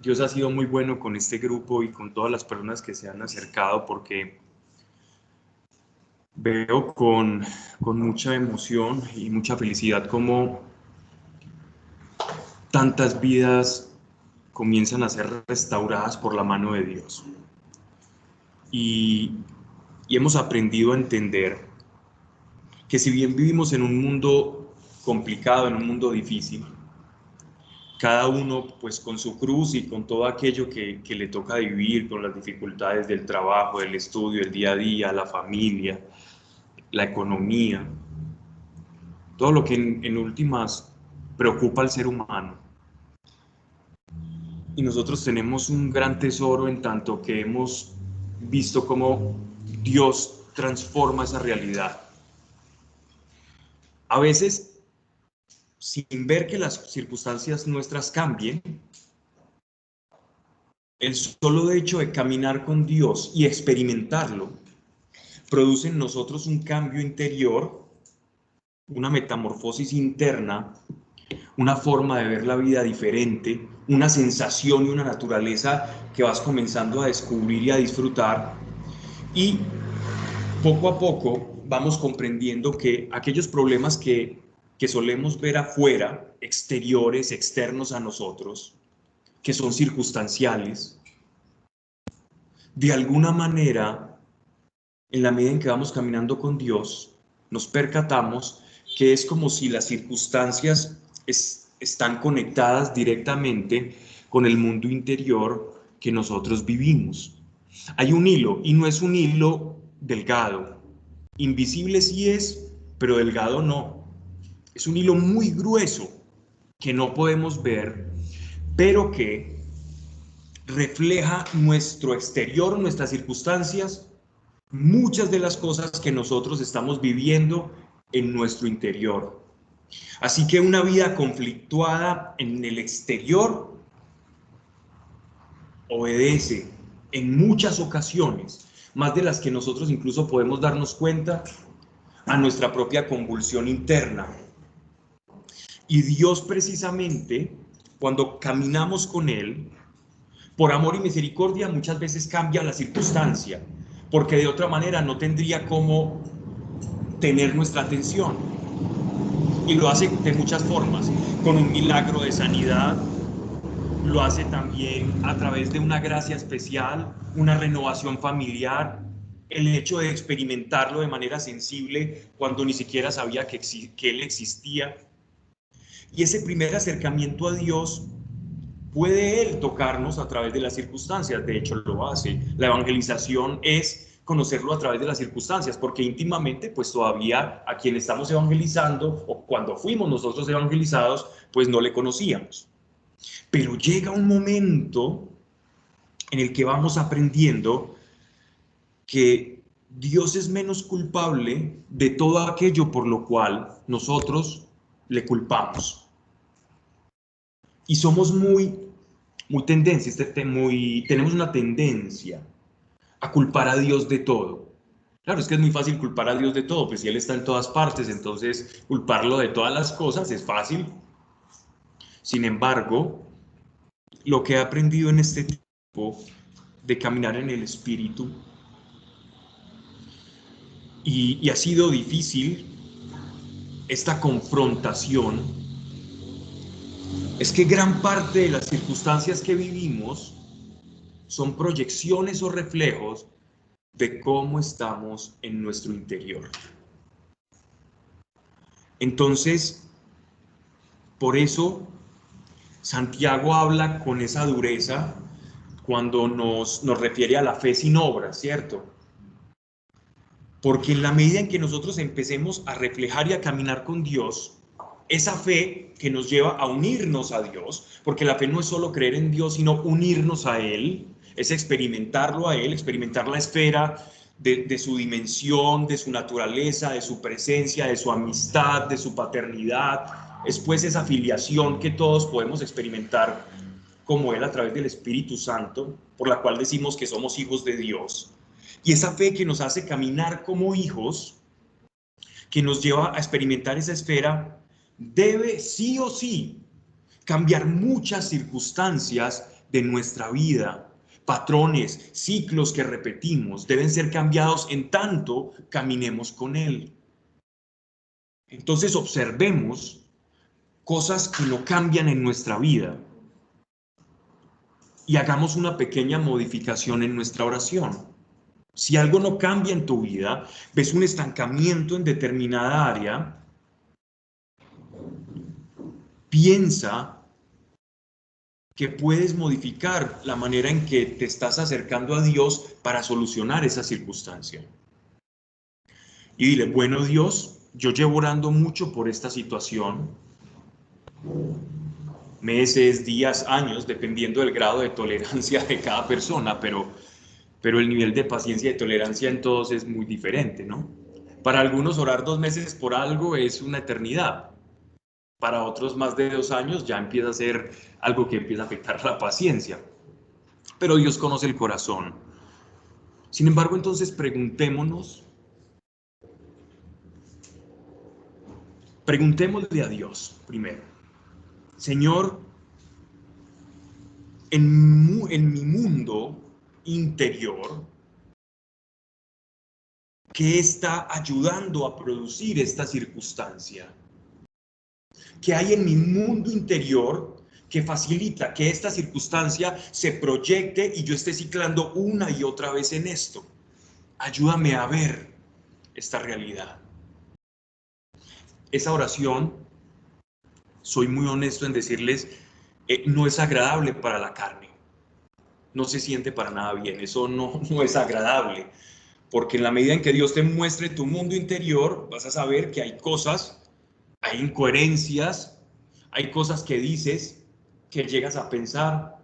Dios ha sido muy bueno con este grupo y con todas las personas que se han acercado, porque veo con mucha emoción y mucha felicidad cómo tantas vidas comienzan a ser restauradas por la mano de Dios. Y, y hemos aprendido a entender que si bien vivimos en un mundo complicado, en un mundo difícil, cada uno pues con su cruz y con todo aquello que le toca vivir, con las dificultades del trabajo, del estudio, el día a día, la familia, la economía, todo lo que en últimas preocupa al ser humano. Y nosotros tenemos un gran tesoro en tanto que hemos visto cómo Dios transforma esa realidad. A veces, sin ver que las circunstancias nuestras cambien, el solo hecho de caminar con Dios y experimentarlo produce en nosotros un cambio interior, una metamorfosis interna, una forma de ver la vida diferente, una sensación y una naturaleza que vas comenzando a descubrir y a disfrutar. Y poco a poco vamos comprendiendo que aquellos problemas que solemos ver afuera, exteriores, externos a nosotros, que son circunstanciales, de alguna manera, en la medida en que vamos caminando con Dios, nos percatamos que es como si las circunstancias están conectadas directamente con el mundo interior que nosotros vivimos. Hay un hilo, y no es un hilo delgado. Invisible sí es, pero delgado no. Es un hilo muy grueso que no podemos ver, pero que refleja nuestro exterior, nuestras circunstancias, muchas de las cosas que nosotros estamos viviendo en nuestro interior. Así que una vida conflictuada en el exterior obedece en muchas ocasiones, más de las que nosotros incluso podemos darnos cuenta, a nuestra propia convulsión interna. Y Dios precisamente, cuando caminamos con Él, por amor y misericordia, muchas veces cambia la circunstancia, porque de otra manera no tendría cómo tener nuestra atención. Y lo hace de muchas formas, con un milagro de sanidad, lo hace también a través de una gracia especial, una renovación familiar, el hecho de experimentarlo de manera sensible cuando ni siquiera sabía que Él existía. Y ese primer acercamiento a Dios puede Él tocarnos a través de las circunstancias, de hecho lo hace. La evangelización es conocerlo a través de las circunstancias, porque íntimamente pues todavía a quien estamos evangelizando o cuando fuimos nosotros evangelizados pues no le conocíamos. Pero llega un momento en el que vamos aprendiendo que Dios es menos culpable de todo aquello por lo cual nosotros le culpamos. Y somos tenemos una tendencia a culpar a Dios de todo. Claro, es que es muy fácil culpar a Dios de todo, pues si Él está en todas partes, entonces culparlo de todas las cosas es fácil. Sin embargo, lo que he aprendido en este tiempo de caminar en el Espíritu, y ha sido difícil esta confrontación, es que gran parte de las circunstancias que vivimos son proyecciones o reflejos de cómo estamos en nuestro interior. Entonces, por eso Santiago habla con esa dureza cuando nos refiere a la fe sin obras, ¿cierto? Porque en la medida en que nosotros empecemos a reflejar y a caminar con Dios, esa fe que nos lleva a unirnos a Dios, porque la fe no es solo creer en Dios, sino unirnos a Él, es experimentarlo a Él, experimentar la esfera de su dimensión, de su naturaleza, de su presencia, de su amistad, de su paternidad. Es pues esa filiación que todos podemos experimentar como Él a través del Espíritu Santo, por la cual decimos que somos hijos de Dios. Y esa fe que nos hace caminar como hijos, que nos lleva a experimentar esa esfera, debe sí o sí cambiar muchas circunstancias de nuestra vida, patrones, ciclos que repetimos, deben ser cambiados en tanto caminemos con Él. Entonces observemos cosas que no cambian en nuestra vida y hagamos una pequeña modificación en nuestra oración. Si algo no cambia en tu vida, ves un estancamiento en determinada área, piensa que puedes modificar la manera en que te estás acercando a Dios para solucionar esa circunstancia. Y dile, bueno Dios, yo llevo orando mucho por esta situación, meses, días, años, dependiendo del grado de tolerancia de cada persona, pero el nivel de paciencia y de tolerancia en todos es muy diferente, ¿no? Para algunos orar 2 meses por algo es una eternidad. Para otros más de 2 años ya empieza a ser algo que empieza a afectar la paciencia. Pero Dios conoce el corazón. Sin embargo, entonces preguntémosle a Dios primero. Señor, en mi mundo interior, ¿qué está ayudando a producir esta circunstancia? ¿Qué hay en mi mundo interior que facilita que esta circunstancia se proyecte y yo esté ciclando una y otra vez en esto? Ayúdame a ver esta realidad. Esa oración, soy muy honesto en decirles, no es agradable para la carne. No se siente para nada bien, eso no es agradable. Porque en la medida en que Dios te muestre tu mundo interior, vas a saber que hay cosas, hay incoherencias, hay cosas que dices, que llegas a pensar,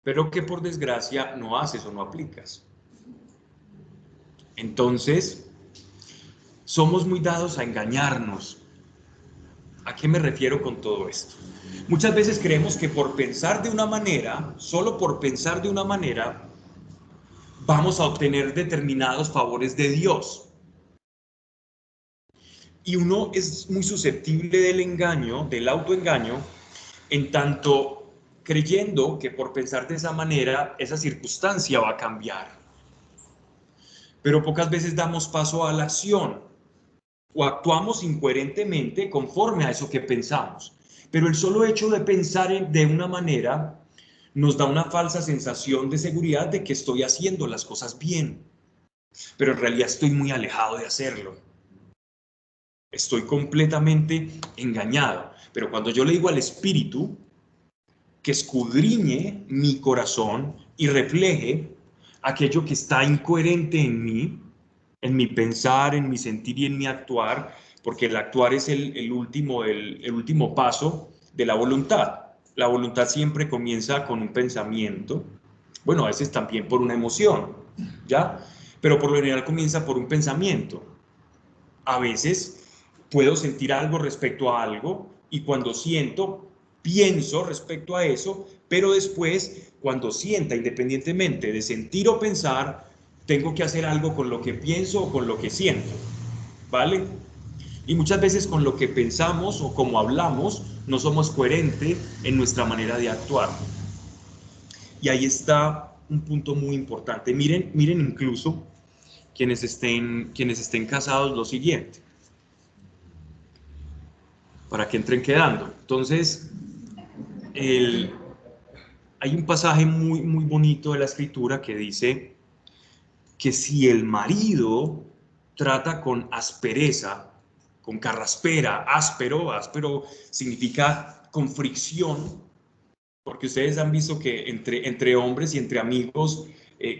pero que por desgracia no haces o no aplicas. Entonces, somos muy dados a engañarnos. ¿A qué me refiero con todo esto? Muchas veces creemos que por pensar de una manera, solo por pensar de una manera, vamos a obtener determinados favores de Dios. Y uno es muy susceptible del engaño, del autoengaño, en tanto creyendo que por pensar de esa manera, esa circunstancia va a cambiar. Pero pocas veces damos paso a la acción o actuamos incoherentemente conforme a eso que pensamos. Pero el solo hecho de pensar de una manera nos da una falsa sensación de seguridad de que estoy haciendo las cosas bien, pero en realidad estoy muy alejado de hacerlo. Estoy completamente engañado. Pero cuando yo le digo al Espíritu que escudriñe mi corazón y refleje aquello que está incoherente en mi pensar, en mi sentir y en mi actuar, porque el actuar es el último paso de la voluntad. La voluntad siempre comienza con un pensamiento, bueno, a veces también por una emoción, ¿ya? Pero por lo general comienza por un pensamiento. A veces puedo sentir algo respecto a algo y cuando siento, pienso respecto a eso, pero después, cuando sienta, independientemente de sentir o pensar, tengo que hacer algo con lo que pienso o con lo que siento, ¿vale? Y muchas veces con lo que pensamos o como hablamos, no somos coherentes en nuestra manera de actuar. Y ahí está un punto muy importante. Miren incluso quienes estén casados lo siguiente, para que entren quedando. Entonces, hay un pasaje muy, muy bonito de la Escritura que dice que si el marido trata con aspereza, con carraspera, áspero significa con fricción, porque ustedes han visto que entre hombres y entre amigos,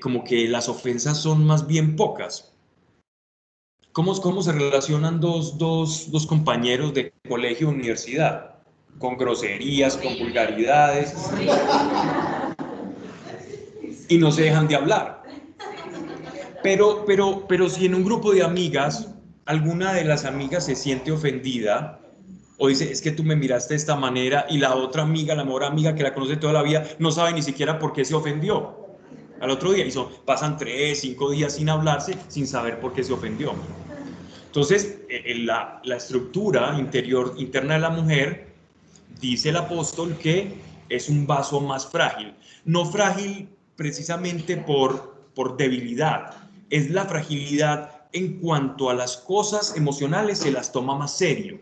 como que las ofensas son más bien pocas. ¿Cómo se relacionan dos compañeros de colegio o universidad? Con groserías, con vulgaridades, y no se dejan de hablar. Pero si en un grupo de amigas, alguna de las amigas se siente ofendida, o dice, es que tú me miraste de esta manera, y la otra amiga, la mejor amiga que la conoce toda la vida, no sabe ni siquiera por qué se ofendió al otro día, y pasan 3, 5 días sin hablarse, sin saber por qué se ofendió. Entonces, la estructura interna de la mujer, dice el apóstol que es un vaso más frágil. No frágil precisamente por debilidad, es la fragilidad en cuanto a las cosas emocionales, se las toma más serio.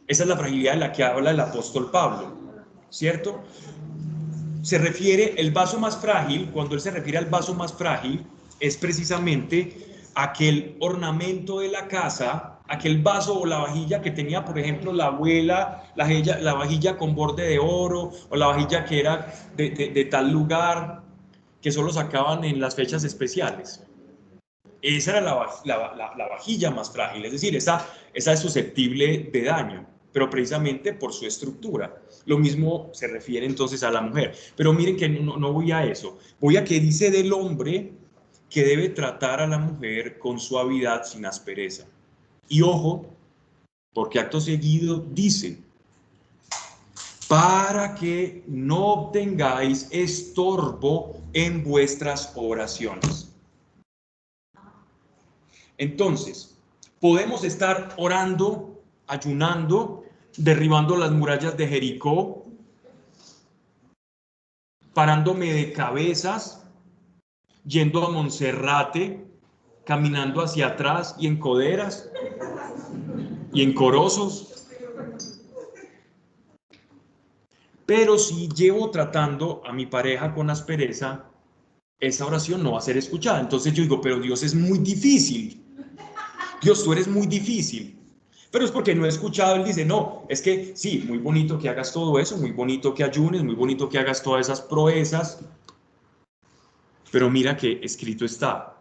Esa es la fragilidad de la que habla el apóstol Pablo, ¿cierto? Se refiere, el vaso más frágil, cuando él se refiere al vaso más frágil, es precisamente aquel ornamento de la casa, aquel vaso o la vajilla que tenía, por ejemplo, la abuela, la vajilla con borde de oro, o la vajilla que era de tal lugar, que solo sacaban en las fechas especiales. Esa era la vajilla más frágil, es decir, esa es susceptible de daño, pero precisamente por su estructura. Lo mismo se refiere entonces a la mujer. Pero miren que no voy a eso, voy a que dice del hombre que debe tratar a la mujer con suavidad, sin aspereza. Y ojo, porque acto seguido dice, para que no obtengáis estorbo en vuestras oraciones. Entonces, podemos estar orando, ayunando, derribando las murallas de Jericó, parándome de cabezas, yendo a Monserrate, caminando hacia atrás y en coderas y en corozos. Pero si llevo tratando a mi pareja con aspereza, esa oración no va a ser escuchada. Entonces yo digo, pero Dios es muy difícil. Dios, tú eres muy difícil. Pero es porque no he escuchado, él dice, no, es que sí, muy bonito que hagas todo eso, muy bonito que ayunes, muy bonito que hagas todas esas proezas, pero mira que escrito está,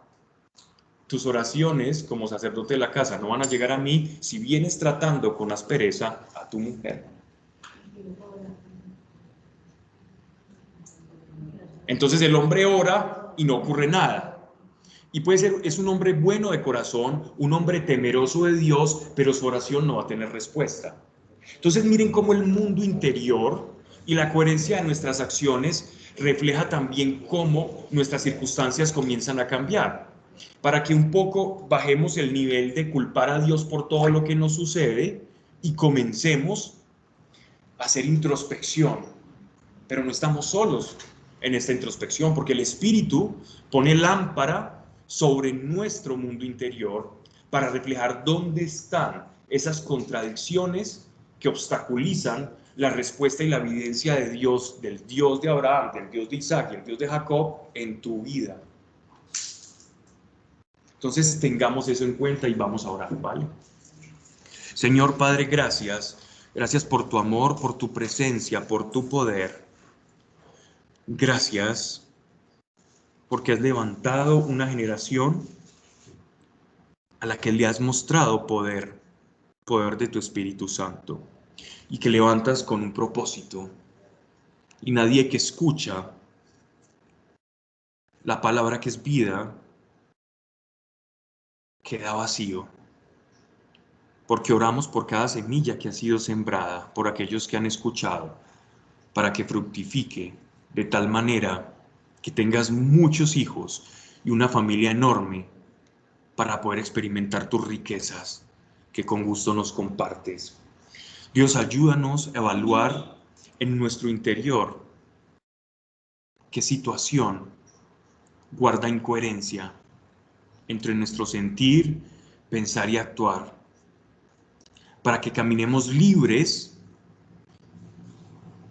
tus oraciones como sacerdote de la casa no van a llegar a mí si vienes tratando con aspereza a tu mujer. Entonces el hombre ora y no ocurre nada. Y puede ser, es un hombre bueno de corazón, un hombre temeroso de Dios, pero su oración no va a tener respuesta. Entonces miren cómo el mundo interior y la coherencia de nuestras acciones refleja también cómo nuestras circunstancias comienzan a cambiar. Para que un poco bajemos el nivel de culpar a Dios por todo lo que nos sucede y comencemos a hacer introspección. Pero no estamos solos en esta introspección, porque el Espíritu pone lámpara sobre nuestro mundo interior para reflejar dónde están esas contradicciones que obstaculizan la respuesta y la evidencia de Dios, del Dios de Abraham, del Dios de Isaac y el Dios de Jacob en tu vida. Entonces tengamos eso en cuenta y vamos a orar, ¿vale? Señor Padre, gracias. Gracias por tu amor, por tu presencia, por tu poder. Gracias porque has levantado una generación a la que le has mostrado poder de tu Espíritu Santo, y que levantas con un propósito, y nadie que escucha la palabra que es vida queda vacío, porque oramos por cada semilla que ha sido sembrada, por aquellos que han escuchado, para que fructifique de tal manera que tengas muchos hijos y una familia enorme para poder experimentar tus riquezas que con gusto nos compartes. Dios, ayúdanos a evaluar en nuestro interior qué situación guarda incoherencia entre nuestro sentir, pensar y actuar, para que caminemos libres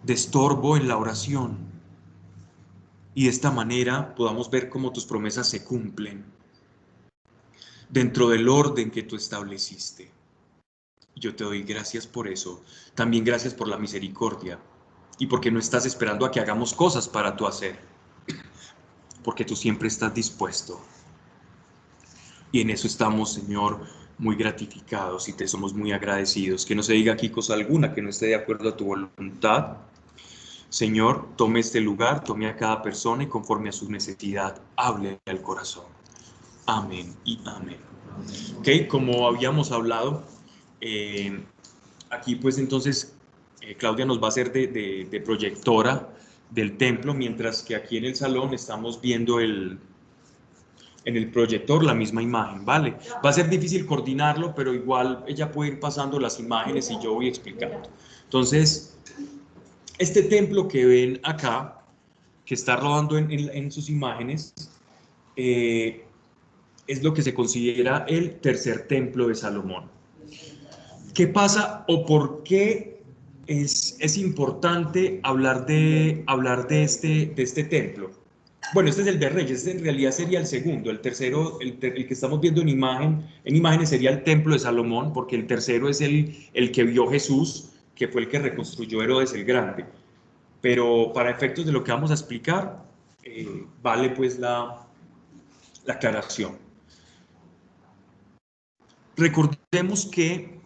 de estorbo en la oración y de esta manera podamos ver cómo tus promesas se cumplen dentro del orden que tú estableciste. Yo te doy gracias por eso. También gracias por la misericordia y porque no estás esperando a que hagamos cosas para tú hacer, porque tú siempre estás dispuesto. Y en eso estamos, Señor, muy gratificados y te somos muy agradecidos. Que no se diga aquí cosa alguna que no esté de acuerdo a tu voluntad. Señor, tome este lugar, tome a cada persona y conforme a su necesidad, hable al corazón. Amén y amén. Ok, como habíamos hablado, aquí pues entonces Claudia nos va a hacer de proyectora del templo, mientras que aquí en el salón estamos viendo en el proyector la misma imagen, ¿vale? Va a ser difícil coordinarlo, pero igual ella puede ir pasando las imágenes y yo voy explicando. Entonces, Este templo que ven acá, que está rodando en sus imágenes, es lo que se considera el tercer templo de Salomón. ¿Qué pasa o por qué es importante hablar de este templo? Bueno, este es el de Reyes, este en realidad sería el segundo. El tercero, el que estamos viendo en imágenes sería el templo de Salomón, porque el tercero es el que vio Jesús, que fue el que reconstruyó Herodes el Grande. Pero para efectos de lo que vamos a explicar, vale pues la aclaración. Recordemos que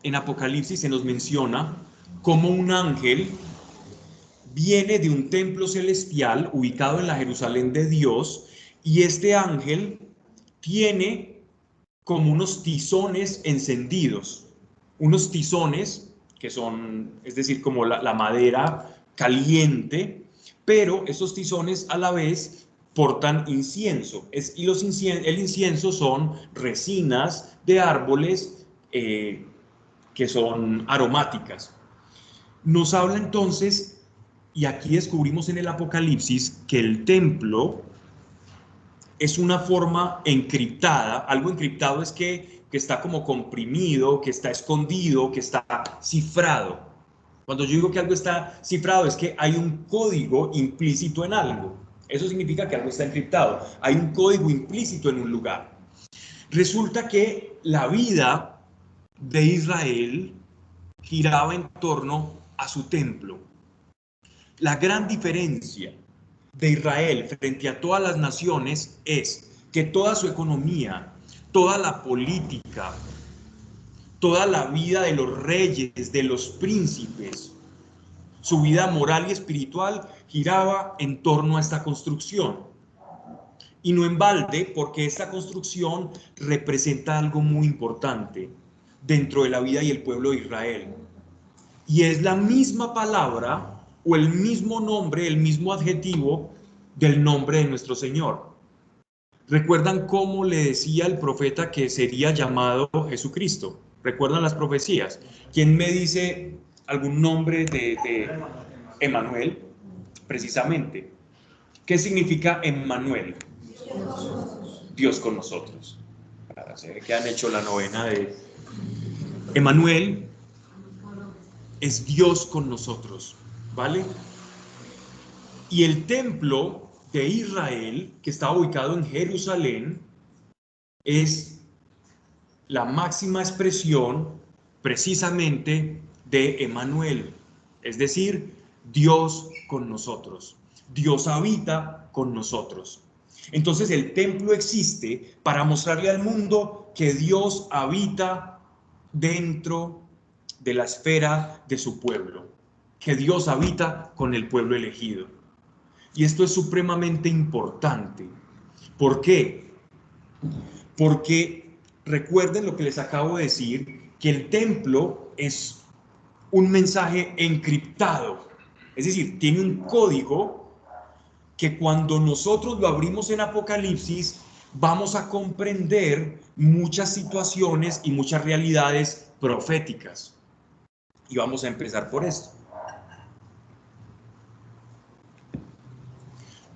en Apocalipsis se nos menciona cómo un ángel viene de un templo celestial ubicado en la Jerusalén de Dios, y este ángel tiene como unos tizones encendidos, unos tizones que son, es decir, como la madera caliente, pero esos tizones a la vez portan incienso, y el incienso son resinas de árboles que son aromáticas. Nos habla entonces, y aquí descubrimos en el Apocalipsis, que el templo es una forma encriptada. Algo encriptado es que está como comprimido, que está escondido, que está cifrado. Cuando yo digo que algo está cifrado es que hay un código implícito en algo. Eso significa que algo está encriptado. Hay un código implícito en un lugar. Resulta que la vida de Israel giraba en torno a su templo. La gran diferencia de Israel frente a todas las naciones es que toda su economía, toda la política, toda la vida de los reyes, de los príncipes, su vida moral y espiritual giraba en torno a esta construcción. Y no en balde, porque esta construcción representa algo muy importante dentro de la vida y el pueblo de Israel. Y es la misma palabra o el mismo nombre, el mismo adjetivo del nombre de nuestro Señor. ¿Recuerdan cómo le decía el profeta que sería llamado Jesucristo? ¿Recuerdan las profecías? ¿Quién me dice algún nombre de Emmanuel? Precisamente. ¿Qué significa Emmanuel? Dios con nosotros. Se ve que han hecho la novena de Emmanuel. Es Dios con nosotros, ¿vale? Y el templo de Israel, que está ubicado en Jerusalén, es la máxima expresión precisamente de Emmanuel, es decir, Dios con nosotros. Dios habita con nosotros. Entonces el templo existe para mostrarle al mundo que Dios habita dentro de la esfera de su pueblo, que Dios habita con el pueblo elegido. Y esto es supremamente importante. ¿Por qué? Porque recuerden lo que les acabo de decir, que el templo es un mensaje encriptado, es decir, tiene un código que cuando nosotros lo abrimos en Apocalipsis, vamos a comprender muchas situaciones y muchas realidades proféticas. Y vamos a empezar por esto.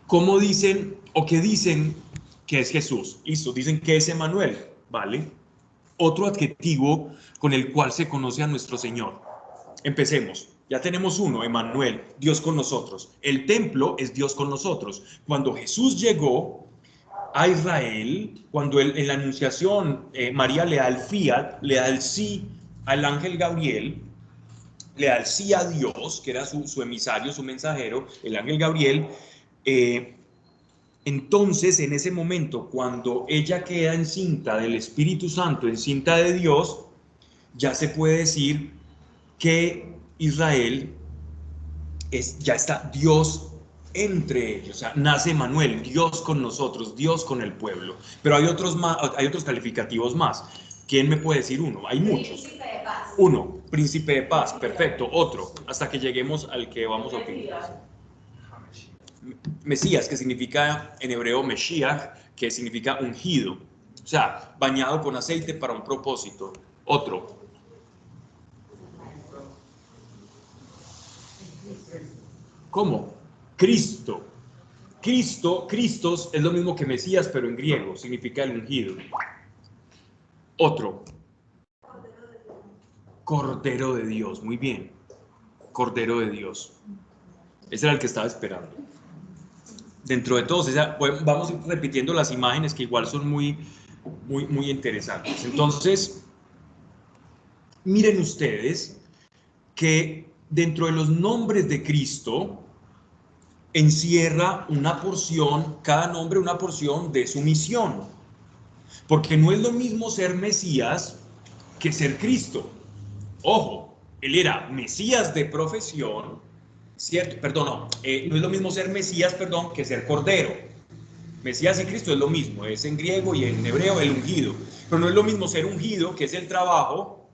¿Cómo dicen o qué dicen que es Jesús? Listo, dicen que es Emmanuel, ¿vale? Otro adjetivo con el cual se conoce a nuestro Señor. Empecemos. Ya tenemos uno, Emmanuel, Dios con nosotros. El templo es Dios con nosotros. Cuando Jesús llegó a Israel, cuando en la anunciación María le da el fiat, le da el sí al ángel Gabriel, le da el sí a Dios, que era su emisario, su mensajero, el ángel Gabriel. Entonces, en ese momento, cuando ella queda encinta del Espíritu Santo, encinta de Dios, ya se puede decir que Israel ya está Dios entre ellos, o sea, nace Emmanuel, Dios con nosotros, Dios con el pueblo. Pero hay otros calificativos más. ¿Quién me puede decir uno? Hay muchos. Uno, príncipe de paz, perfecto. Otro, hasta que lleguemos al que vamos a utilizar. Mesías, que significa en hebreo Meshiach, que significa ungido, o sea, bañado con aceite para un propósito. Otro. ¿Cómo? Cristo. Christos es lo mismo que Mesías, pero en griego, significa el ungido. Otro. Cordero de Dios, muy bien. Cordero de Dios. Ese era el que estaba esperando. Dentro de todos, vamos repitiendo las imágenes que igual son muy interesantes. Entonces, miren ustedes que dentro de los nombres de Cristo encierra una porción, cada nombre una porción de su misión. Porque no es lo mismo ser Mesías que ser Cristo. Ojo, él era Mesías de profesión, ¿cierto? Perdón, no es lo mismo ser Mesías, perdón, que ser Cordero. Mesías y Cristo es lo mismo, es en griego y en hebreo el ungido. Pero no es lo mismo ser ungido, que es el trabajo.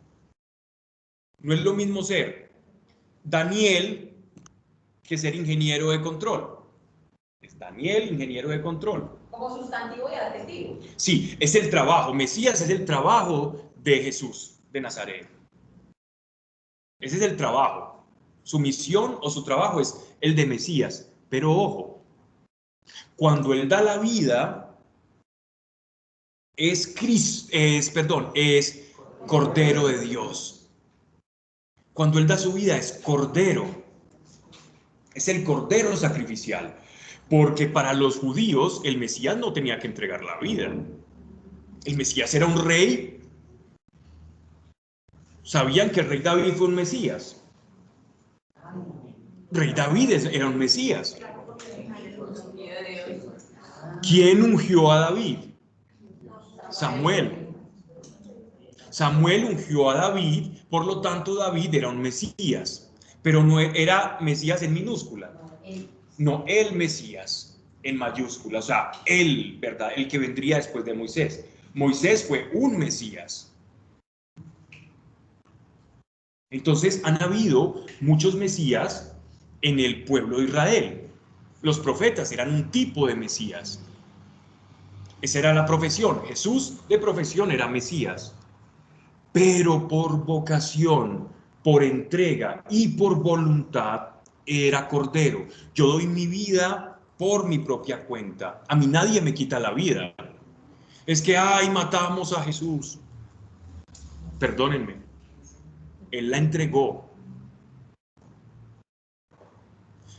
No es lo mismo ser Daniel que ser ingeniero de control. Es Daniel, ingeniero de control. Como sustantivo y adjetivo. Sí, es el trabajo. Mesías es el trabajo de Jesús de Nazaret. Ese es el trabajo. Su misión o su trabajo es el de Mesías. Pero ojo, cuando él da la vida, es Cordero de Dios. Cuando él da su vida es Cordero. Es el Cordero sacrificial. Porque para los judíos el Mesías no tenía que entregar la vida. El Mesías era un rey. ¿Sabían que el rey David fue un Mesías? Rey David era un Mesías. ¿Quién ungió a David? Samuel. Samuel ungió a David, por lo tanto David era un Mesías, pero no era Mesías en minúscula, no el Mesías en mayúscula, o sea, él, ¿verdad? El que vendría después de Moisés. Moisés fue un Mesías. Entonces han habido muchos Mesías en el pueblo de Israel. Los profetas eran un tipo de Mesías. Esa era la profesión. Jesús de profesión era Mesías. Pero por vocación, por entrega y por voluntad era Cordero. Yo doy mi vida por mi propia cuenta. A mí nadie me quita la vida. Es que, ay, matamos a Jesús. Perdónenme. Él la entregó.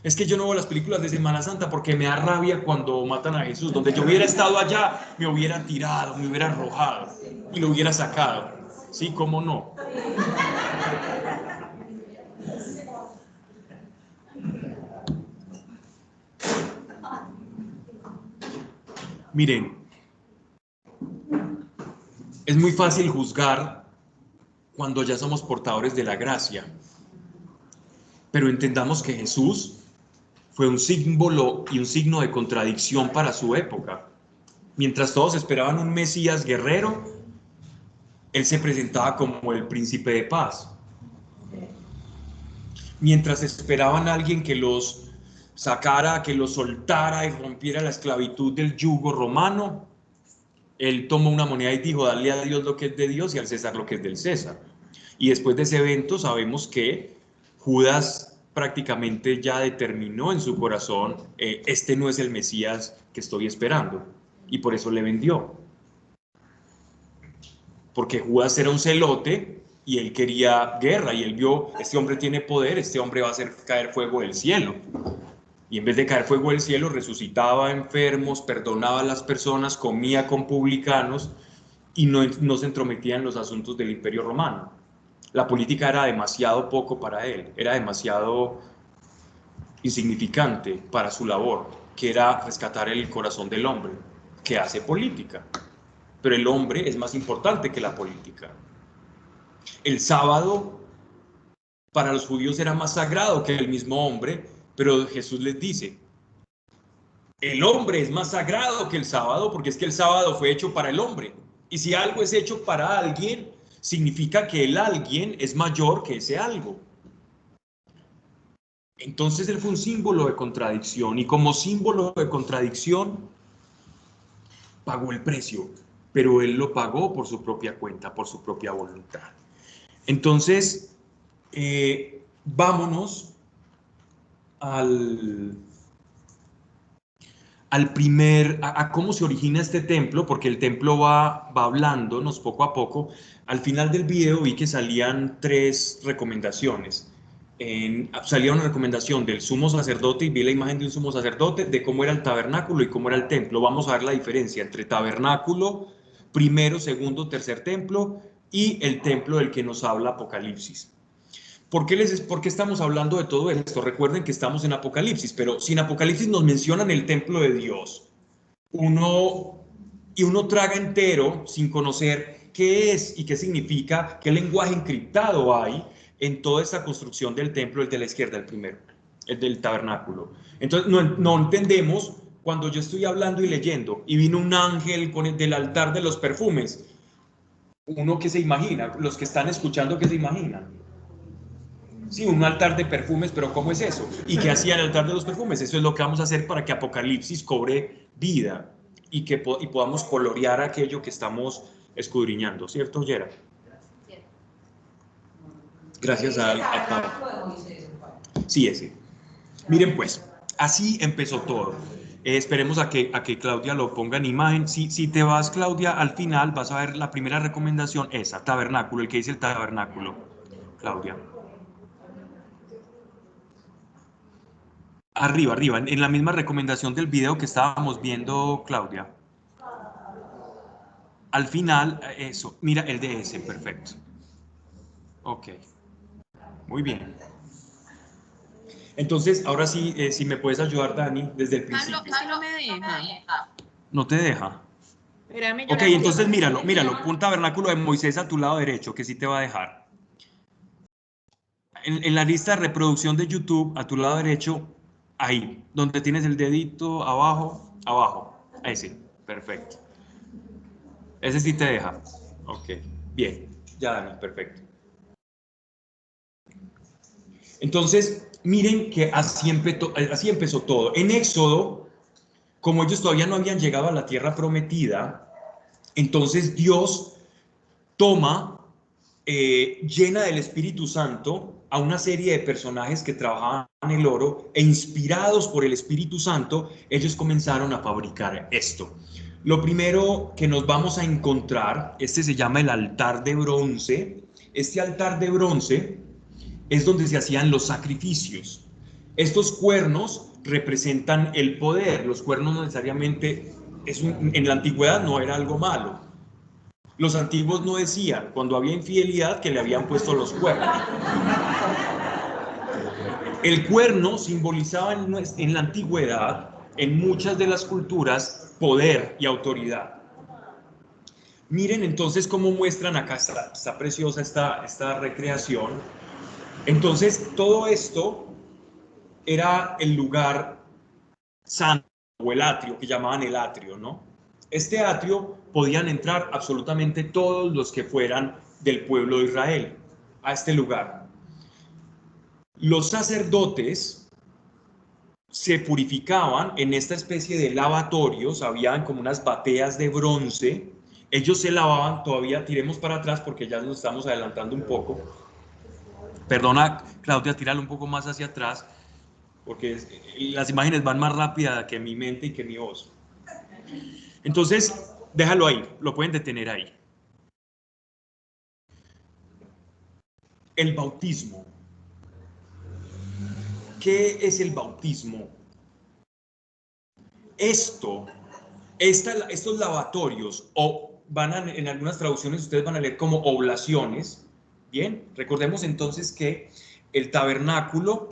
Es que yo no veo las películas de Semana Santa porque me da rabia cuando matan a Jesús. Donde yo hubiera estado allá, me hubiera tirado, me hubiera arrojado y lo hubiera sacado. Sí, cómo no. Miren, es muy fácil juzgar cuando ya somos portadores de la gracia, pero entendamos que Jesús fue un símbolo y un signo de contradicción para su época. Mientras todos esperaban un Mesías guerrero, él se presentaba como el príncipe de paz. Mientras esperaban a alguien que los sacara, que los soltara y rompiera la esclavitud del yugo romano, él tomó una moneda y dijo, dale a Dios lo que es de Dios y al César lo que es del César. Y después de ese evento sabemos que Judas prácticamente ya determinó en su corazón, este no es el Mesías que estoy esperando. Y por eso le vendió. Porque Judas era un celote y él quería guerra y él vio, este hombre tiene poder, este hombre va a hacer caer fuego del cielo. Y en vez de caer fuego del cielo, resucitaba a enfermos, perdonaba a las personas, comía con publicanos y no se entrometía en los asuntos del Imperio Romano. La política era demasiado poco para él, era demasiado insignificante para su labor, que era rescatar el corazón del hombre, que hace política. Pero el hombre es más importante que la política. El sábado para los judíos era más sagrado que el mismo hombre, pero Jesús les dice, el hombre es más sagrado que el sábado, porque es que el sábado fue hecho para el hombre. Y si algo es hecho para alguien, significa que el alguien es mayor que ese algo. Entonces él fue un símbolo de contradicción, y como símbolo de contradicción pagó el precio, pero él lo pagó por su propia cuenta, por su propia voluntad. Entonces, vámonos a cómo se origina este templo, porque el templo va hablándonos poco a poco. Al final del video vi que salían 3 recomendaciones. Salía una recomendación del sumo sacerdote y vi la imagen de un sumo sacerdote, de cómo era el tabernáculo y cómo era el templo. Vamos a ver la diferencia entre tabernáculo, primero, segundo, tercer templo y el templo del que nos habla Apocalipsis. ¿Por qué estamos hablando de todo esto? Recuerden que estamos en Apocalipsis, pero si en Apocalipsis nos mencionan el templo de Dios, uno traga entero sin conocer qué es y qué significa, qué lenguaje encriptado hay en toda esta construcción del templo, el de la izquierda, el primero, el del tabernáculo. Entonces no entendemos cuando yo estoy hablando y leyendo y vino un ángel con el del altar de los perfumes. Uno que se imagina, los que están escuchando, ¿qué se imaginan? Sí, un altar de perfumes, pero ¿cómo es eso? ¿Y qué hacía el altar de los perfumes? Eso es lo que vamos a hacer para que Apocalipsis cobre vida y que podamos colorear aquello que estamos escudriñando, ¿cierto, Yera? Gracias a Pablo. Sí, ese. Miren pues, así empezó todo. Esperemos a que Claudia lo ponga en imagen. Si te vas, Claudia, al final vas a ver la primera recomendación, esa, tabernáculo, el que dice el tabernáculo. Claudia. Arriba, en la misma recomendación del video que estábamos viendo, Claudia. Al final, eso, mira el de ese, perfecto. Ok, muy bien. Entonces, ahora sí, si me puedes ayudar, Dani, desde el principio. Es que no me deja. ¿No te deja? Espérame, Ok, entonces míralo, un tabernáculo de Moisés a tu lado derecho, que sí te va a dejar. En la lista de reproducción de YouTube, a tu lado derecho, ahí, donde tienes el dedito abajo, ese, perfecto. Ese sí te deja. Ok, bien, ya Dani, perfecto. Entonces, miren que así empezó todo. En Éxodo, como ellos todavía no habían llegado a la tierra prometida, entonces Dios toma, llena del Espíritu Santo a una serie de personajes que trabajaban el oro e inspirados por el Espíritu Santo, ellos comenzaron a fabricar esto. Lo primero que nos vamos a encontrar, se llama el altar de bronce. Este altar de bronce es donde se hacían los sacrificios. Estos cuernos representan el poder. Los cuernos no necesariamente, en la antigüedad no era algo malo. Los antiguos no decían, cuando había infidelidad, que le habían puesto los cuernos. El cuerno simbolizaba en la antigüedad, en muchas de las culturas, poder y autoridad. Miren entonces cómo muestran acá, está preciosa esta recreación. Entonces, todo esto era el lugar santo, o el atrio, que llamaban el atrio, ¿no? Este atrio podían entrar absolutamente todos los que fueran del pueblo de Israel a este lugar. Los sacerdotes se purificaban en esta especie de lavatorios, habían como unas bateas de bronce, ellos se lavaban, todavía tiremos para atrás porque ya nos estamos adelantando un poco. Perdona, Claudia, tíralo un poco más hacia atrás, porque las imágenes van más rápida que mi mente y que mi voz. Entonces, déjalo ahí, lo pueden detener ahí. El bautismo. ¿Qué es el bautismo? Estos lavatorios, o en algunas traducciones ustedes van a leer como oblaciones. Bien, recordemos entonces que el tabernáculo,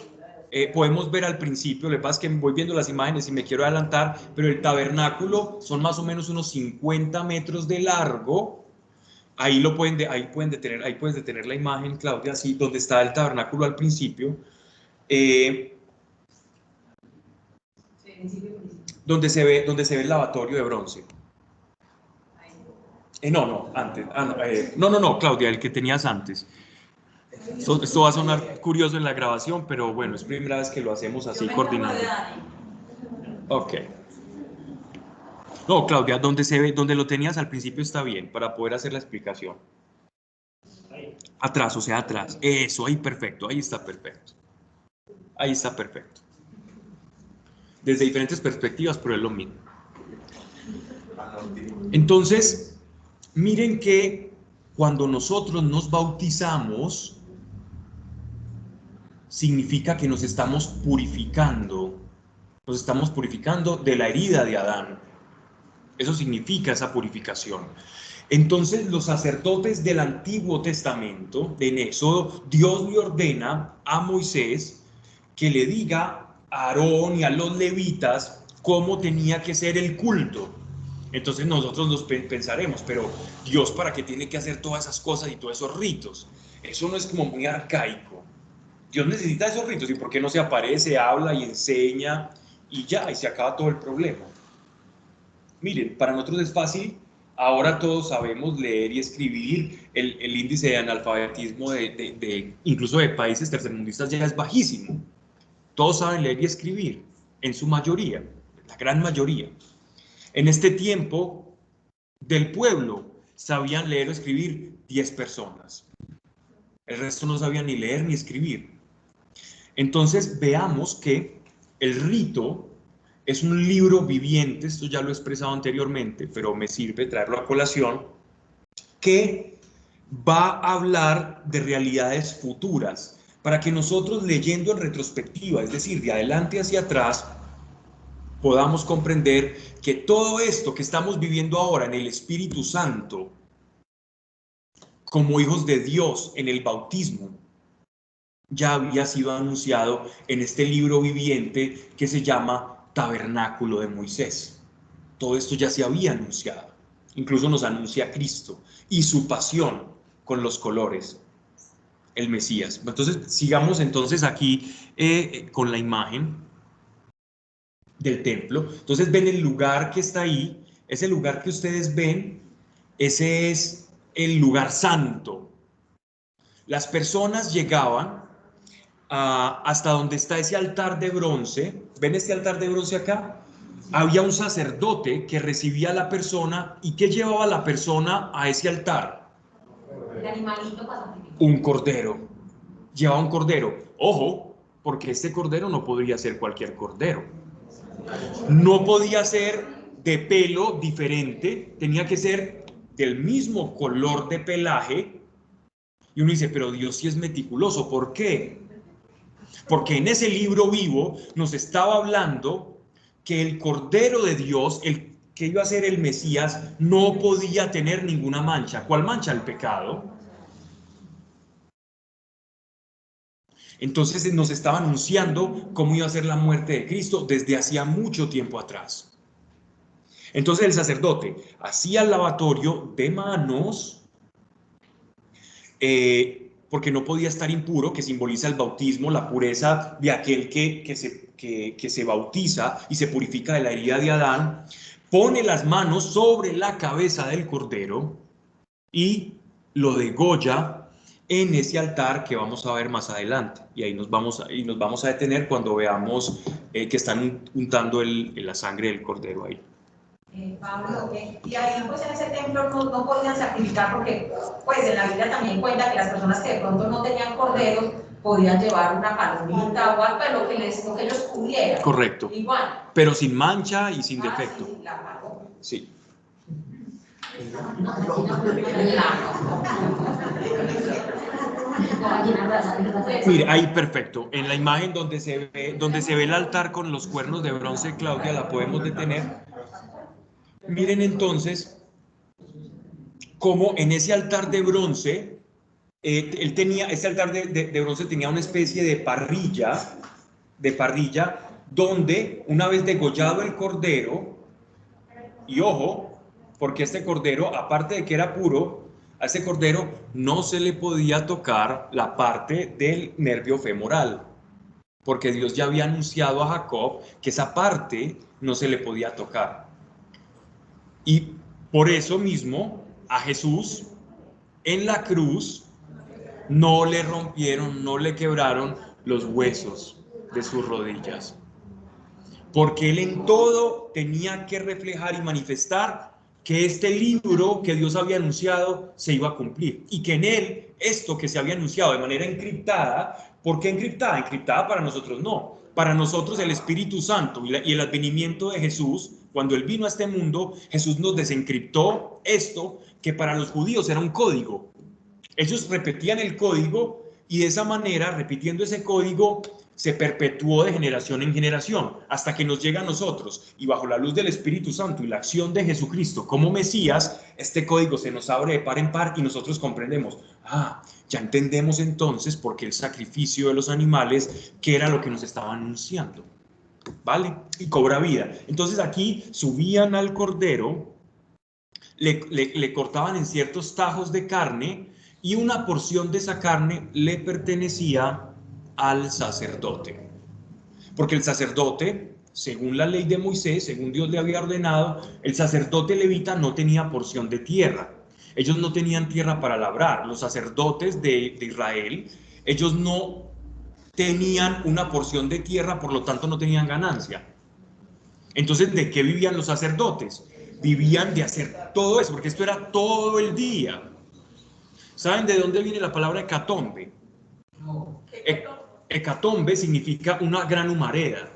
podemos ver al principio, lo que pasa es que voy viendo las imágenes y me quiero adelantar, pero el tabernáculo son más o menos unos 50 metros de largo. Ahí puedes detener la imagen, Claudia, así, donde está el tabernáculo al principio. Donde se ve el lavatorio de bronce. Antes. No, Claudia, el que tenías antes. Esto va a sonar curioso en la grabación, pero bueno, es primera vez que lo hacemos así, coordinando. Ok. No, Claudia, donde lo tenías al principio está bien, para poder hacer la explicación. Atrás, o sea, atrás. Eso, ahí perfecto, ahí está perfecto. Ahí está perfecto. desde diferentes perspectivas, pero es lo mismo. Entonces, miren que cuando nosotros nos bautizamos, significa que nos estamos purificando de la herida de Adán. Eso significa esa purificación. Entonces, los sacerdotes del Antiguo Testamento, en Éxodo, Dios le ordena a Moisés que le diga a Aarón y a los levitas cómo tenía que ser el culto. Entonces nosotros nos pensaremos, pero Dios, ¿para qué tiene que hacer todas esas cosas y todos esos ritos? Eso no es como muy arcaico. Dios necesita esos ritos, ¿y por qué no se aparece, habla y enseña y ya, y se acaba todo el problema? Miren, para nosotros es fácil, ahora todos sabemos leer y escribir, el índice de analfabetismo incluso de países tercermundistas ya es bajísimo. Todos saben leer y escribir, en su mayoría, la gran mayoría. En este tiempo del pueblo sabían leer o escribir 10 personas. El resto no sabían ni leer ni escribir. Entonces veamos que el rito es un libro viviente, esto ya lo he expresado anteriormente, pero me sirve traerlo a colación, que va a hablar de realidades futuras, para que nosotros leyendo en retrospectiva, es decir, de adelante hacia atrás, podamos comprender que todo esto que estamos viviendo ahora en el Espíritu Santo, como hijos de Dios en el bautismo, ya había sido anunciado en este libro viviente que se llama Tabernáculo de Moisés. Todo esto ya se había anunciado. Incluso nos anuncia Cristo y su pasión con los colores, el Mesías. Entonces, sigamos entonces aquí con la imagen del templo. Entonces ven el lugar que está ahí, ese lugar que ustedes ven, ese es el lugar santo. Las personas llegaban hasta donde está ese altar de bronce. ¿Ven este altar de bronce acá? Había un sacerdote que recibía a la persona y que llevaba a la persona a ese altar. El animalito para sacrificar. Un cordero. Llevaba un cordero. Ojo, porque este cordero no podría ser cualquier cordero. No podía ser de pelo diferente, tenía que ser del mismo color de pelaje. Y uno dice, pero Dios sí es meticuloso. ¿Por qué? Porque en ese libro vivo nos estaba hablando que el Cordero de Dios, el que iba a ser el Mesías, no podía tener ninguna mancha. ¿Cuál mancha? El pecado. Entonces nos estaba anunciando cómo iba a ser la muerte de Cristo desde hacía mucho tiempo atrás. Entonces el sacerdote hacía el lavatorio de manos, porque no podía estar impuro, que simboliza el bautismo, la pureza de aquel que se bautiza y se purifica de la herida de Adán. Pone las manos sobre la cabeza del cordero y lo degolla en ese altar que vamos a ver más adelante. Y ahí nos vamos a detener cuando veamos que están untando la sangre del cordero ahí. Pablo, y ahí pues en ese templo no podían sacrificar porque pues en la Biblia también cuenta que las personas que de pronto no tenían corderos podían llevar una palomita o algo, pero lo que ellos pudieran. Correcto. Igual. Pero sin mancha y sin defecto. Sí, la paloma. Sí. Mire, ahí perfecto. En la imagen donde se ve el altar con los cuernos de bronce, Claudia, la podemos detener. Miren entonces cómo en ese altar de bronce, ese altar de bronce tenía una especie de parrilla, donde una vez degollado el cordero, y ojo, porque este cordero, aparte de que era puro, a este cordero no se le podía tocar la parte del nervio femoral, porque Dios ya había anunciado a Jacob que esa parte no se le podía tocar. Y por eso mismo a Jesús en la cruz no le rompieron, no le quebraron los huesos de sus rodillas, porque él en todo tenía que reflejar y manifestar que este libro que Dios había anunciado se iba a cumplir, y que en él esto que se había anunciado de manera encriptada. ¿Por qué encriptada? Encriptada para nosotros no, Para nosotros el Espíritu Santo y el advenimiento de Jesús, cuando Él vino a este mundo, Jesús nos desencriptó esto que para los judíos era un código. Ellos repetían el código y de esa manera, repitiendo ese código, se perpetuó de generación en generación hasta que nos llega a nosotros. Y bajo la luz del Espíritu Santo y la acción de Jesucristo como Mesías, este código se nos abre de par en par y nosotros comprendemos. Ya entendemos entonces por qué el sacrificio de los animales, que era lo que nos estaba anunciando. ¿Vale? Y cobra vida. Entonces aquí subían al cordero, le cortaban en ciertos tajos de carne y una porción de esa carne le pertenecía al sacerdote. Porque el sacerdote, según la ley de Moisés, según Dios le había ordenado, el sacerdote levita no tenía porción de tierra. Ellos no tenían tierra para labrar. Los sacerdotes de Israel, ellos no tenían una porción de tierra, por lo tanto no tenían ganancia. Entonces, ¿de qué vivían los sacerdotes? Vivían de hacer todo eso, porque esto era todo el día. ¿Saben de dónde viene la palabra hecatombe? Hecatombe significa una gran humareda.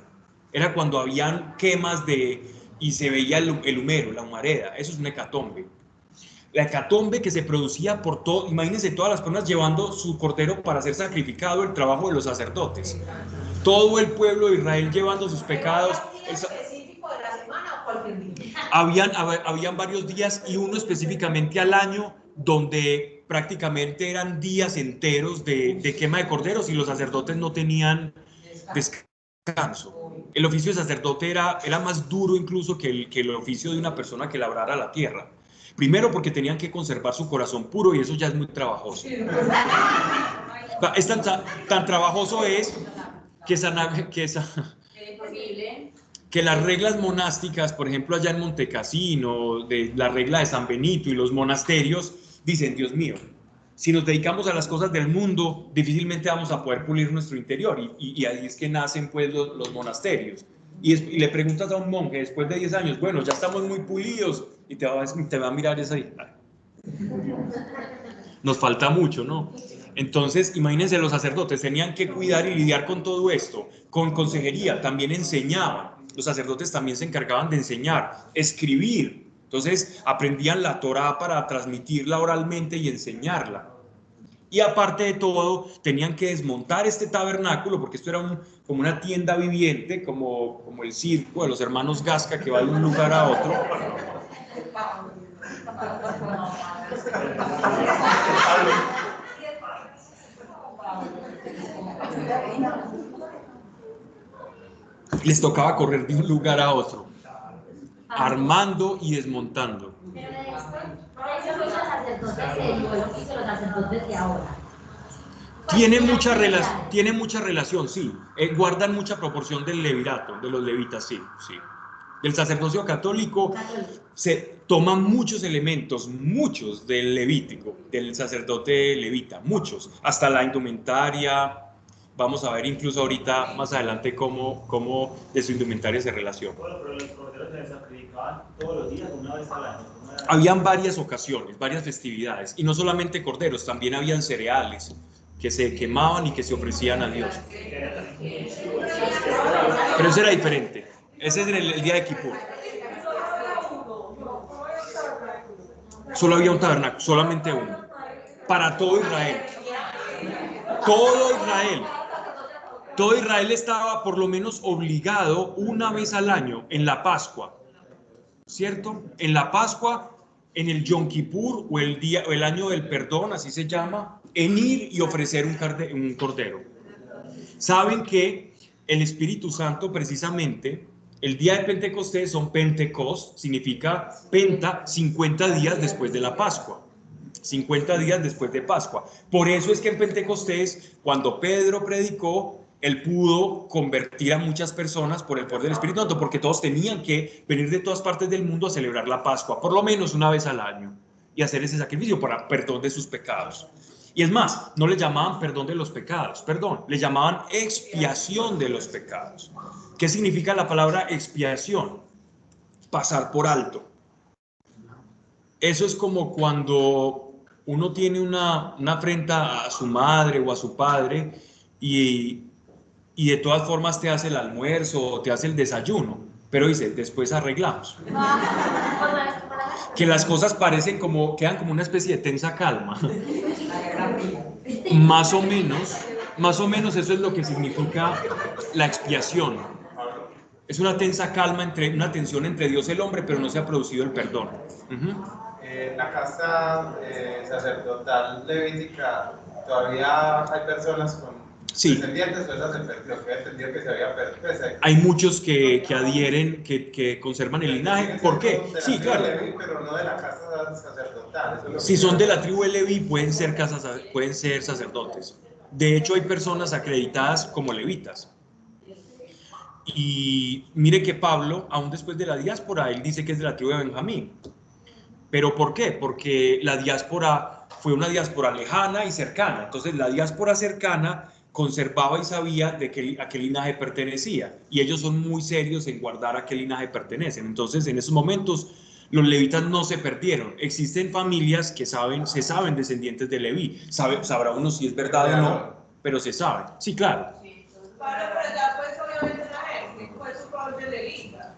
Era cuando habían quemas y se veía el humero, la humareda. Eso es una hecatombe. La hecatombe que se producía por todo, imagínense todas las personas llevando su cordero para ser sacrificado, el trabajo de los sacerdotes. Todo el pueblo de Israel llevando sus pecados. ¿Específico de la semana o cualquier día? Habían varios días y uno específicamente al año donde prácticamente eran días enteros de quema de corderos y los sacerdotes no tenían descanso. El oficio de sacerdote era más duro incluso que el oficio de una persona que labrara la tierra. Primero porque tenían que conservar su corazón puro y eso ya es muy trabajoso. Es tan trabajoso es que las reglas monásticas, por ejemplo allá en Montecassino, de la regla de San Benito y los monasterios, dicen, Dios mío, si nos dedicamos a las cosas del mundo, difícilmente vamos a poder pulir nuestro interior y ahí es que nacen pues los monasterios. Y le preguntas a un monje después de 10 años, bueno, ya estamos muy pulidos, y te va a mirar esa y nos falta mucho, ¿no? Entonces, imagínense, los sacerdotes tenían que cuidar y lidiar con todo esto, con consejería, también enseñaban. Los sacerdotes también se encargaban de enseñar, escribir. Entonces, aprendían la Torá para transmitirla oralmente y enseñarla. Y aparte de todo, tenían que desmontar este tabernáculo, porque esto era como una tienda viviente, como el circo de los hermanos Gasca, que va de un lugar a otro. Les tocaba correr de un lugar a otro, armando y desmontando. Tiene mucha relación, sí. Guardan mucha proporción del levirato, de los levitas, sí. Del sacerdocio católico se toman muchos elementos, muchos del levítico, del sacerdote levita, muchos, hasta la indumentaria. Vamos a ver incluso ahorita, más adelante, cómo de su indumentaria se relaciona. Pero los corderos se sacrificaban todos los días, una vez al año. Habían varias ocasiones, varias festividades, y no solamente corderos, también habían cereales que se quemaban y que se ofrecían a Dios. Pero eso era diferente. Ese es el día de Kippur. Solo había un tabernáculo, solamente uno. Para todo Israel. Todo Israel estaba por lo menos obligado una vez al año en la Pascua. ¿Cierto? En la Pascua, en el Yom Kippur o el año del perdón, así se llama, en ir y ofrecer un cordero. Saben que el Espíritu Santo, precisamente, el día de Pentecostés son Pentecost, significa Penta, 50 días después de la Pascua. 50 días después de Pascua. Por eso es que en Pentecostés, cuando Pedro predicó, él pudo convertir a muchas personas por el poder del Espíritu Santo, porque todos tenían que venir de todas partes del mundo a celebrar la Pascua, por lo menos una vez al año, y hacer ese sacrificio para perdón de sus pecados. Y es más, no le llamaban perdón de los pecados, le llamaban expiación de los pecados. ¿Qué significa la palabra expiación? Pasar por alto. Eso es como cuando uno tiene una afrenta a su madre o a su padre y y de todas formas te hace el almuerzo o te hace el desayuno, pero dice, después arreglamos. Que las cosas parecen como, quedan como una especie de tensa calma. Más o menos eso es lo que significa la expiación. Es una tensa calma, una tensión entre Dios y el hombre, pero no se ha producido el perdón. En la casta sacerdotal levítica, ¿todavía hay personas con descendientes o esas se perdió? Que entendía que se había perdido. Hay muchos que adhieren, que conservan el linaje. ¿Por qué? Sí, claro. Leví, pero no de la casta sacerdotal. Si son de la tribu de Leví, pueden ser sacerdotes. De hecho, hay personas acreditadas como levitas. Y mire que Pablo, aún después de la diáspora, él dice que es de la tribu de Benjamín. ¿Pero por qué? Porque la diáspora fue una diáspora lejana y cercana. Entonces, la diáspora cercana conservaba y sabía a qué linaje pertenecía. Y ellos son muy serios en guardar a qué linaje pertenecen. Entonces, en esos momentos, los levitas no se perdieron. Existen familias que se saben descendientes de Leví. Sabrá uno si es verdad o no, pero se sabe. Sí, claro. Pero ya pues obviamente la gente fue su propio levita.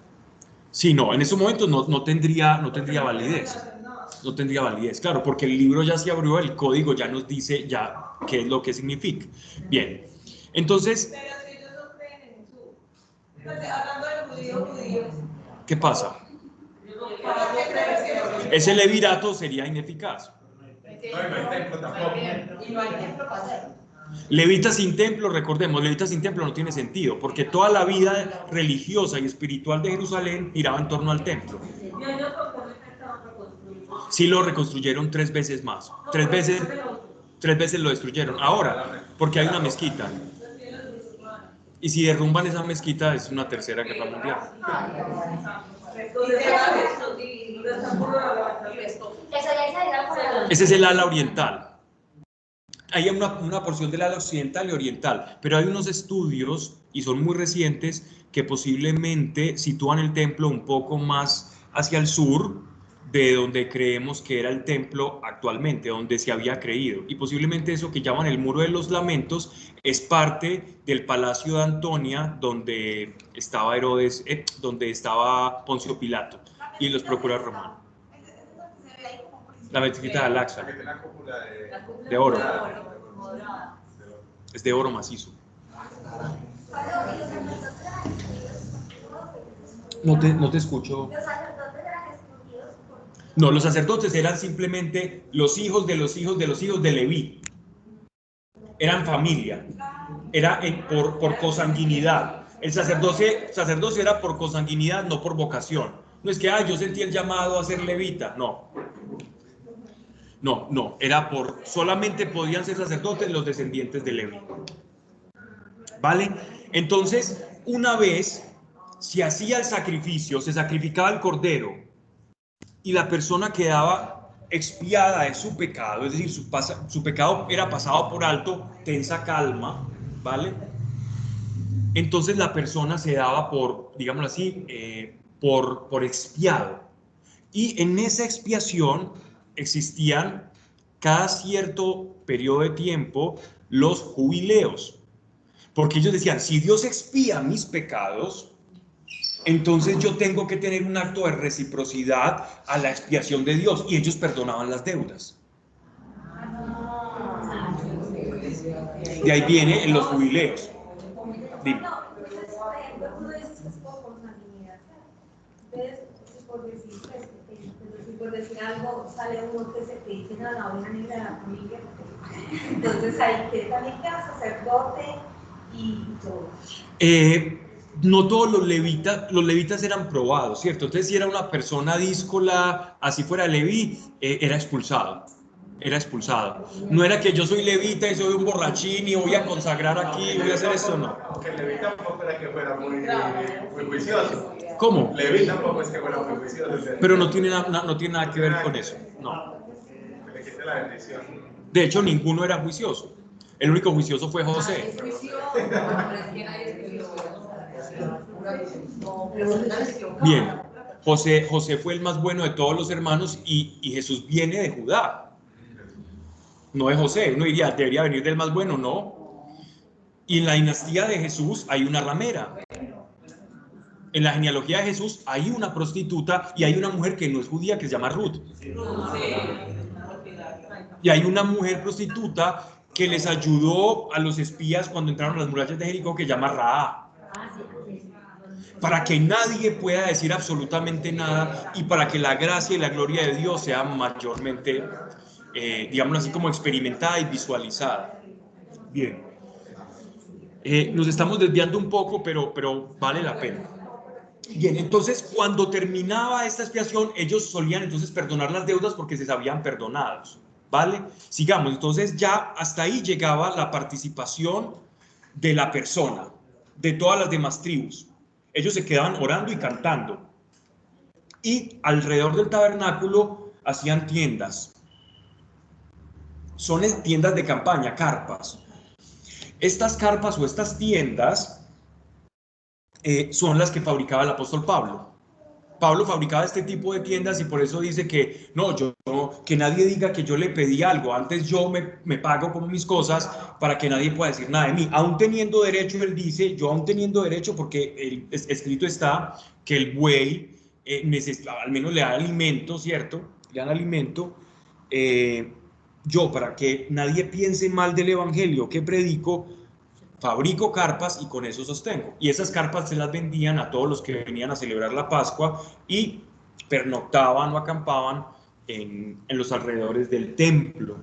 Sí, no, en esos momentos no tendría validez. No tendría validez, claro, porque el libro ya se abrió, el código ya nos dice ya qué es lo que significa. Bien, entonces... Pero si ellos no creen en Jesús. Entonces, hablando de judíos, ¿qué pasa? Ese levirato sería ineficaz. No hay templo tampoco. Y no hay templo para hacerlo. Levita sin templo, recordemos, levita sin templo no tiene sentido, porque toda la vida religiosa y espiritual de Jerusalén giraba en torno al templo. Sí lo reconstruyeron 3 veces más. 3 veces lo destruyeron. Ahora, porque hay una mezquita. Y si derrumban esa mezquita es una tercera guerra mundial. Ese es el ala oriental. Hay una porción del ala occidental y oriental, pero hay unos estudios, y son muy recientes, que posiblemente sitúan el templo un poco más hacia el sur, de donde creemos que era el templo actualmente, donde se había creído. Y posiblemente eso que llaman el Muro de los Lamentos es parte del Palacio de Antonia, donde estaba Herodes, donde estaba Poncio Pilato y los procuradores romanos. La mezquita de Al-Aqsa, de oro. Es de oro macizo. No te escucho. No, los sacerdotes eran simplemente los hijos de los hijos de los hijos de Leví. Eran familia. Era por consanguinidad. El sacerdocio era por consanguinidad, no por vocación. No es que yo sentí el llamado a ser levita. No, era solamente podían ser sacerdotes los descendientes de Leví. ¿Vale? Entonces, una vez se hacía el sacrificio, se sacrificaba el cordero y la persona quedaba expiada de su pecado, es decir, su pecado era pasado por alto, tensa calma, ¿vale? Entonces la persona se daba por, digámoslo así, por expiado. Y en esa expiación existían cada cierto periodo de tiempo los jubileos, porque ellos decían, si Dios expía mis pecados, entonces yo tengo que tener un acto de reciprocidad a la expiación de Dios, y ellos perdonaban las deudas. De ahí viene en los jubileos. Dime. Por decir algo, sale uno que se cree a la oveja negra de la familia. Entonces ahí que también queda sacerdote y todo. No todos los levitas eran probados, ¿cierto? Entonces, si era una persona díscola, así fuera Leví, era expulsado. No era que yo soy levita y soy un borrachín y voy a consagrar aquí, voy a hacer esto, no. Porque Leví tampoco era que fuera muy juicioso. ¿Cómo? Leví tampoco es que fuera muy juicioso. Pero no tiene nada que ver con eso, no. Le quité la bendición. De hecho, ninguno era juicioso. El único juicioso fue José. Bien, José fue el más bueno de todos los hermanos y Jesús viene de Judá, no de José. Uno diría, debería venir del más bueno, no. Y en la dinastía de Jesús hay una ramera. En la genealogía de Jesús hay una prostituta y hay una mujer que no es judía que se llama Ruth. Y hay una mujer prostituta que les ayudó a los espías cuando entraron a las murallas de Jericó que se llama Rahab. Para que nadie pueda decir absolutamente nada y para que la gracia y la gloria de Dios sea mayormente, digamos así, como experimentada y visualizada. Bien. Nos estamos desviando un poco, pero vale la pena. Bien, entonces cuando terminaba esta expiación, ellos solían entonces perdonar las deudas porque se sabían perdonados, ¿vale? Sigamos, entonces ya hasta ahí llegaba la participación de la persona, de todas las demás tribus. Ellos se quedaban orando y cantando. Y alrededor del tabernáculo hacían tiendas. Son tiendas de campaña, carpas. Estas carpas o estas tiendas son las que fabricaba el apóstol Pablo. Pablo fabricaba este tipo de tiendas y por eso dice que no, que nadie diga que yo le pedí algo, antes yo me pago como mis cosas para que nadie pueda decir nada de mí. Aún teniendo derecho, él dice, yo aún teniendo derecho, porque escrito está que el buey al menos le da alimento, ¿cierto? Le dan alimento. Yo, para que nadie piense mal del evangelio que predico, fabrico carpas y con eso sostengo. Y esas carpas se las vendían a todos los que venían a celebrar la Pascua y pernoctaban o acampaban en los alrededores del templo.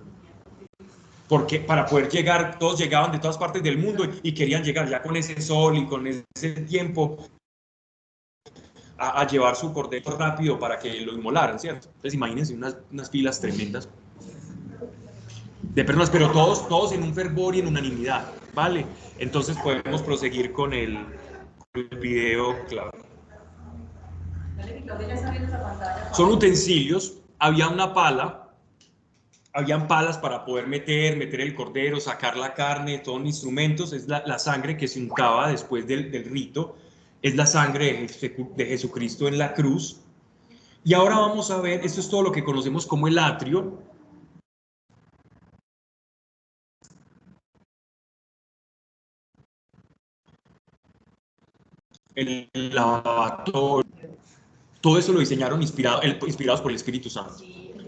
Porque para poder llegar, todos llegaban de todas partes del mundo y querían llegar ya con ese sol y con ese tiempo a llevar su cordero rápido para que lo inmolaran, ¿cierto? Entonces imagínense unas filas tremendas de personas, pero todos en un fervor y en unanimidad, ¿vale? Entonces podemos proseguir con el video, claro. Son utensilios, había una pala, habían palas para poder meter el cordero, sacar la carne, son instrumentos, es la sangre que se untaba después del rito, es la sangre de Jesucristo en la cruz. Y ahora vamos a ver, esto es todo lo que conocemos como el atrio. El lavatorio, todo eso lo diseñaron inspirados por el Espíritu Santo.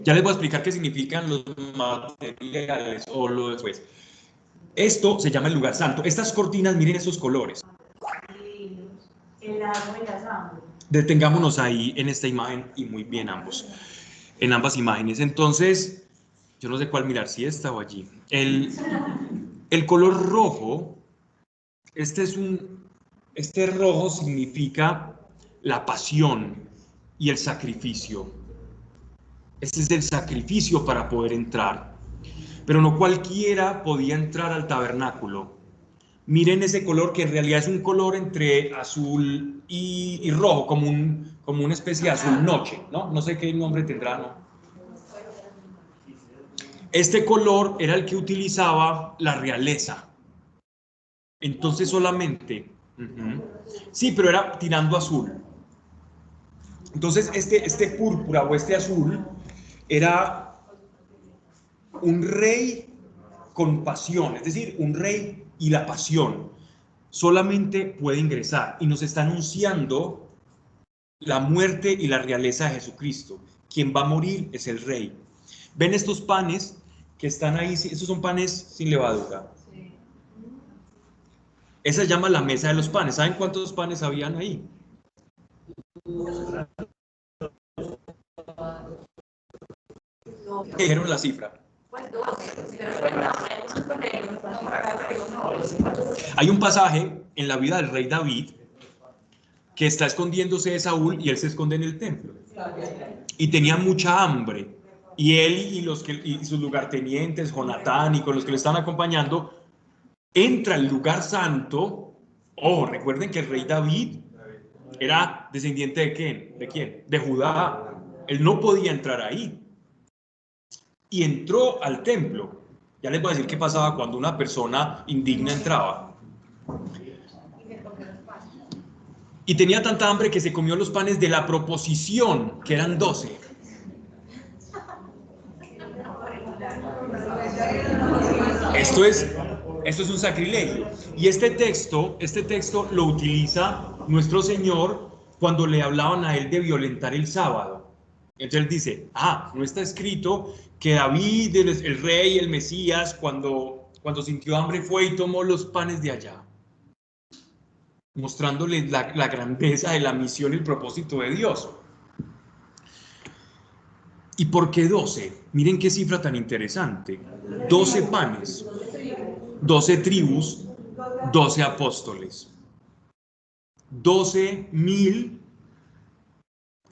Ya les voy a explicar qué significan los materiales o lo después. Esto se llama el lugar santo. Estas cortinas, miren esos colores. El agua y la sangre. Detengámonos ahí en esta imagen y muy bien en ambas imágenes. Entonces, yo no sé cuál mirar, si esta o allí. El color rojo, este rojo significa la pasión y el sacrificio. Este es el sacrificio para poder entrar. Pero no cualquiera podía entrar al tabernáculo. Miren ese color que en realidad es un color entre azul y rojo, como una especie de azul noche, ¿no? No sé qué nombre tendrá, ¿no? Este color era el que utilizaba la realeza. Entonces solamente... Sí, pero era tirando azul. Entonces este púrpura o este azul era un rey con pasión, es decir, un rey y la pasión solamente puede ingresar y nos está anunciando la muerte y la realeza de Jesucristo. Quien va a morir es el rey. ¿Ven estos panes que están ahí? Estos son panes sin levadura. Esa se llama la mesa de los panes. ¿Saben cuántos panes habían ahí? Dijeron la cifra. Hay un pasaje en la vida del rey David que está escondiéndose de Saúl y él se esconde en el templo. Y tenía mucha hambre. Y él y sus lugartenientes, Jonatán y con los que le estaban acompañando, entra al lugar santo. Oh, recuerden que el rey David era descendiente de ¿quién? ¿De quién? De Judá. Él no podía entrar ahí. Y entró al templo. Ya les voy a decir qué pasaba cuando una persona indigna entraba. Y tenía tanta hambre que se comió los panes de la proposición, que eran 12. Esto es Esto es un sacrilegio. Y este texto lo utiliza nuestro Señor cuando le hablaban a él de violentar el sábado. Entonces él dice, no está escrito que David, el rey, el Mesías, cuando sintió hambre fue y tomó los panes de allá, mostrándole la grandeza de la misión y el propósito de Dios. ¿Y por qué 12? Miren qué cifra tan interesante. 12 panes, 12 tribus, 12 apóstoles, 12.000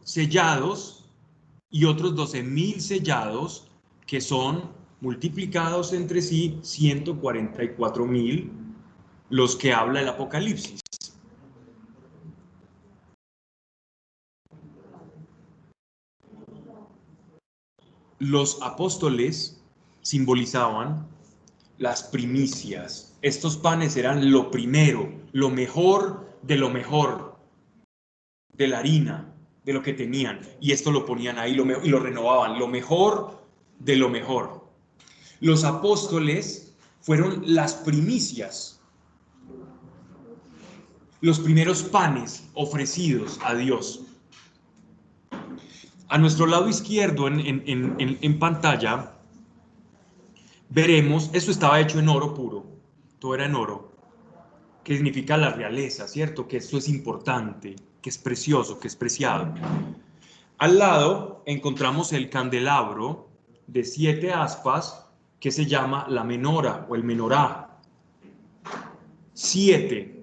sellados y otros 12.000 sellados que son multiplicados entre sí 144.000, los que habla el Apocalipsis. Los apóstoles simbolizaban las primicias. Estos panes eran lo primero, lo mejor de lo mejor, de la harina, de lo que tenían. Y esto lo ponían ahí y lo renovaban, lo mejor de lo mejor. Los apóstoles fueron las primicias, los primeros panes ofrecidos a Dios. A nuestro lado izquierdo en pantalla veremos, esto estaba hecho en oro puro, todo era en oro, que significa la realeza, ¿cierto? Que esto es importante, que es precioso, que es preciado. Al lado encontramos el candelabro de 7 aspas que se llama la menora o el menorá. 7.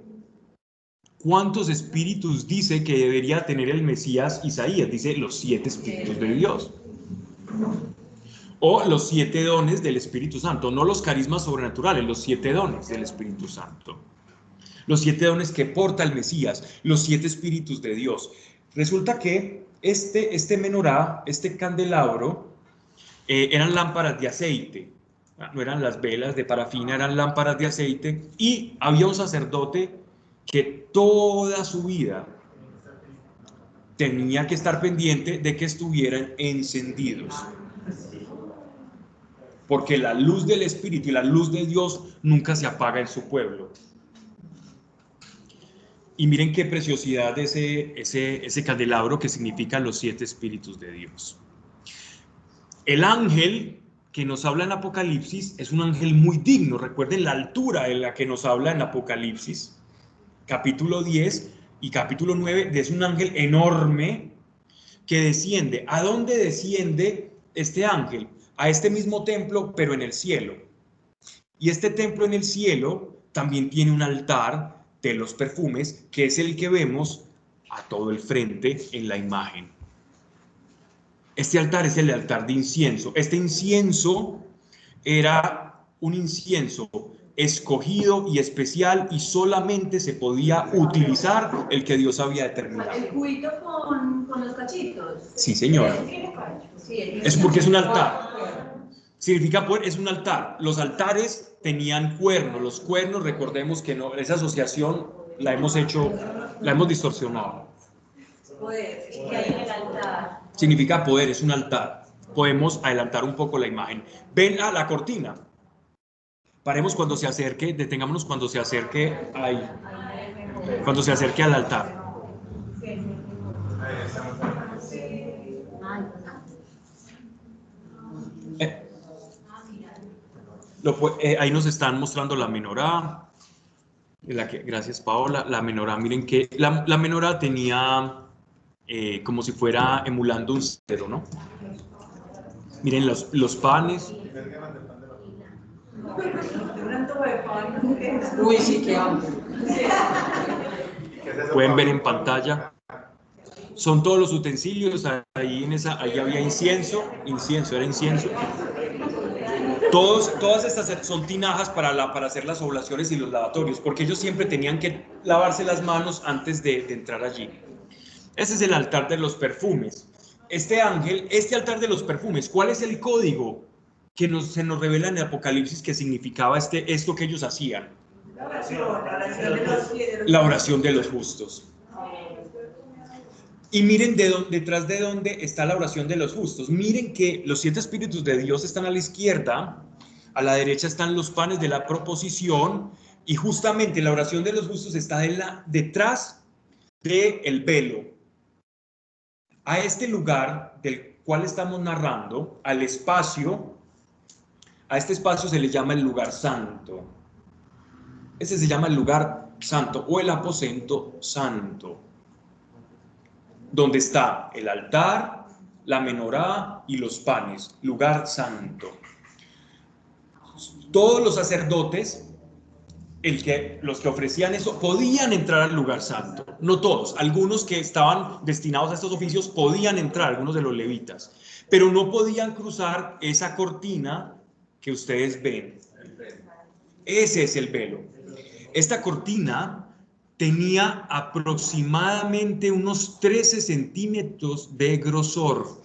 ¿Cuántos espíritus dice que debería tener el Mesías Isaías? Dice los 7 espíritus de Dios. O los 7 dones del Espíritu Santo, no los carismas sobrenaturales, los 7 dones del Espíritu Santo. Los 7 dones que porta el Mesías, los 7 espíritus de Dios. Resulta que este menorá, este candelabro, eran lámparas de aceite. No eran las velas de parafina, eran lámparas de aceite. Y había un sacerdote que toda su vida tenía que estar pendiente de que estuvieran encendidos. Porque la luz del Espíritu y la luz de Dios nunca se apaga en su pueblo. Y miren qué preciosidad ese candelabro que significa los 7 espíritus de Dios. El ángel que nos habla en Apocalipsis es un ángel muy digno. Recuerden la altura en la que nos habla en Apocalipsis. Capítulo 10 y capítulo 9, es un ángel enorme que desciende. ¿A dónde desciende este ángel? A este mismo templo, pero en el cielo. Y este templo en el cielo también tiene un altar de los perfumes, que es el que vemos a todo el frente en la imagen. Este altar es el altar de incienso. Este incienso era un incienso escogido y especial, y solamente se podía utilizar el que Dios había determinado. ¿El cubito con los cachitos? Sí, señor. Es porque es un altar. Significa poder, es un altar. Los altares tenían cuernos. Los cuernos, recordemos que no, esa asociación la hemos distorsionado. Poder, ¿qué hay en el altar? Significa poder, es un altar. Podemos adelantar un poco la imagen. Ven a la cortina. Paremos cuando se acerque, detengámonos cuando se acerque ahí, cuando se acerque al altar. Ahí nos están mostrando la menorá, gracias Paola, la menorá. Miren que la menorá tenía como si fuera emulando un cedro, ¿no? Miren los panes. Uy, sí, qué hambre. Pueden ver en pantalla. Son todos los utensilios. Ahí había incienso, era incienso. Todas estas son tinajas para hacer las oblaciones y los lavatorios, porque ellos siempre tenían que lavarse las manos antes de entrar allí. Ese es el altar de los perfumes. Este altar de los perfumes, ¿cuál es el código que se nos revela en el Apocalipsis que significaba esto que ellos hacían? La oración de los justos. Y miren detrás de dónde está la oración de los justos. Miren que los 7 espíritus de Dios están a la A la derecha están los panes de la proposición y justamente la oración de los justos está detrás del velo. A este lugar del cual estamos narrando, a este espacio se le llama el lugar santo. Ese se llama el lugar santo o el aposento santo, donde está el altar, la menorá y los panes, lugar santo. Todos los sacerdotes, los que ofrecían eso, podían entrar al lugar santo. No todos, algunos que estaban destinados a estos oficios podían entrar, algunos de los levitas, pero no podían cruzar esa cortina que ustedes ven. Ese es el velo. Esta cortina tenía aproximadamente unos 13 centímetros de grosor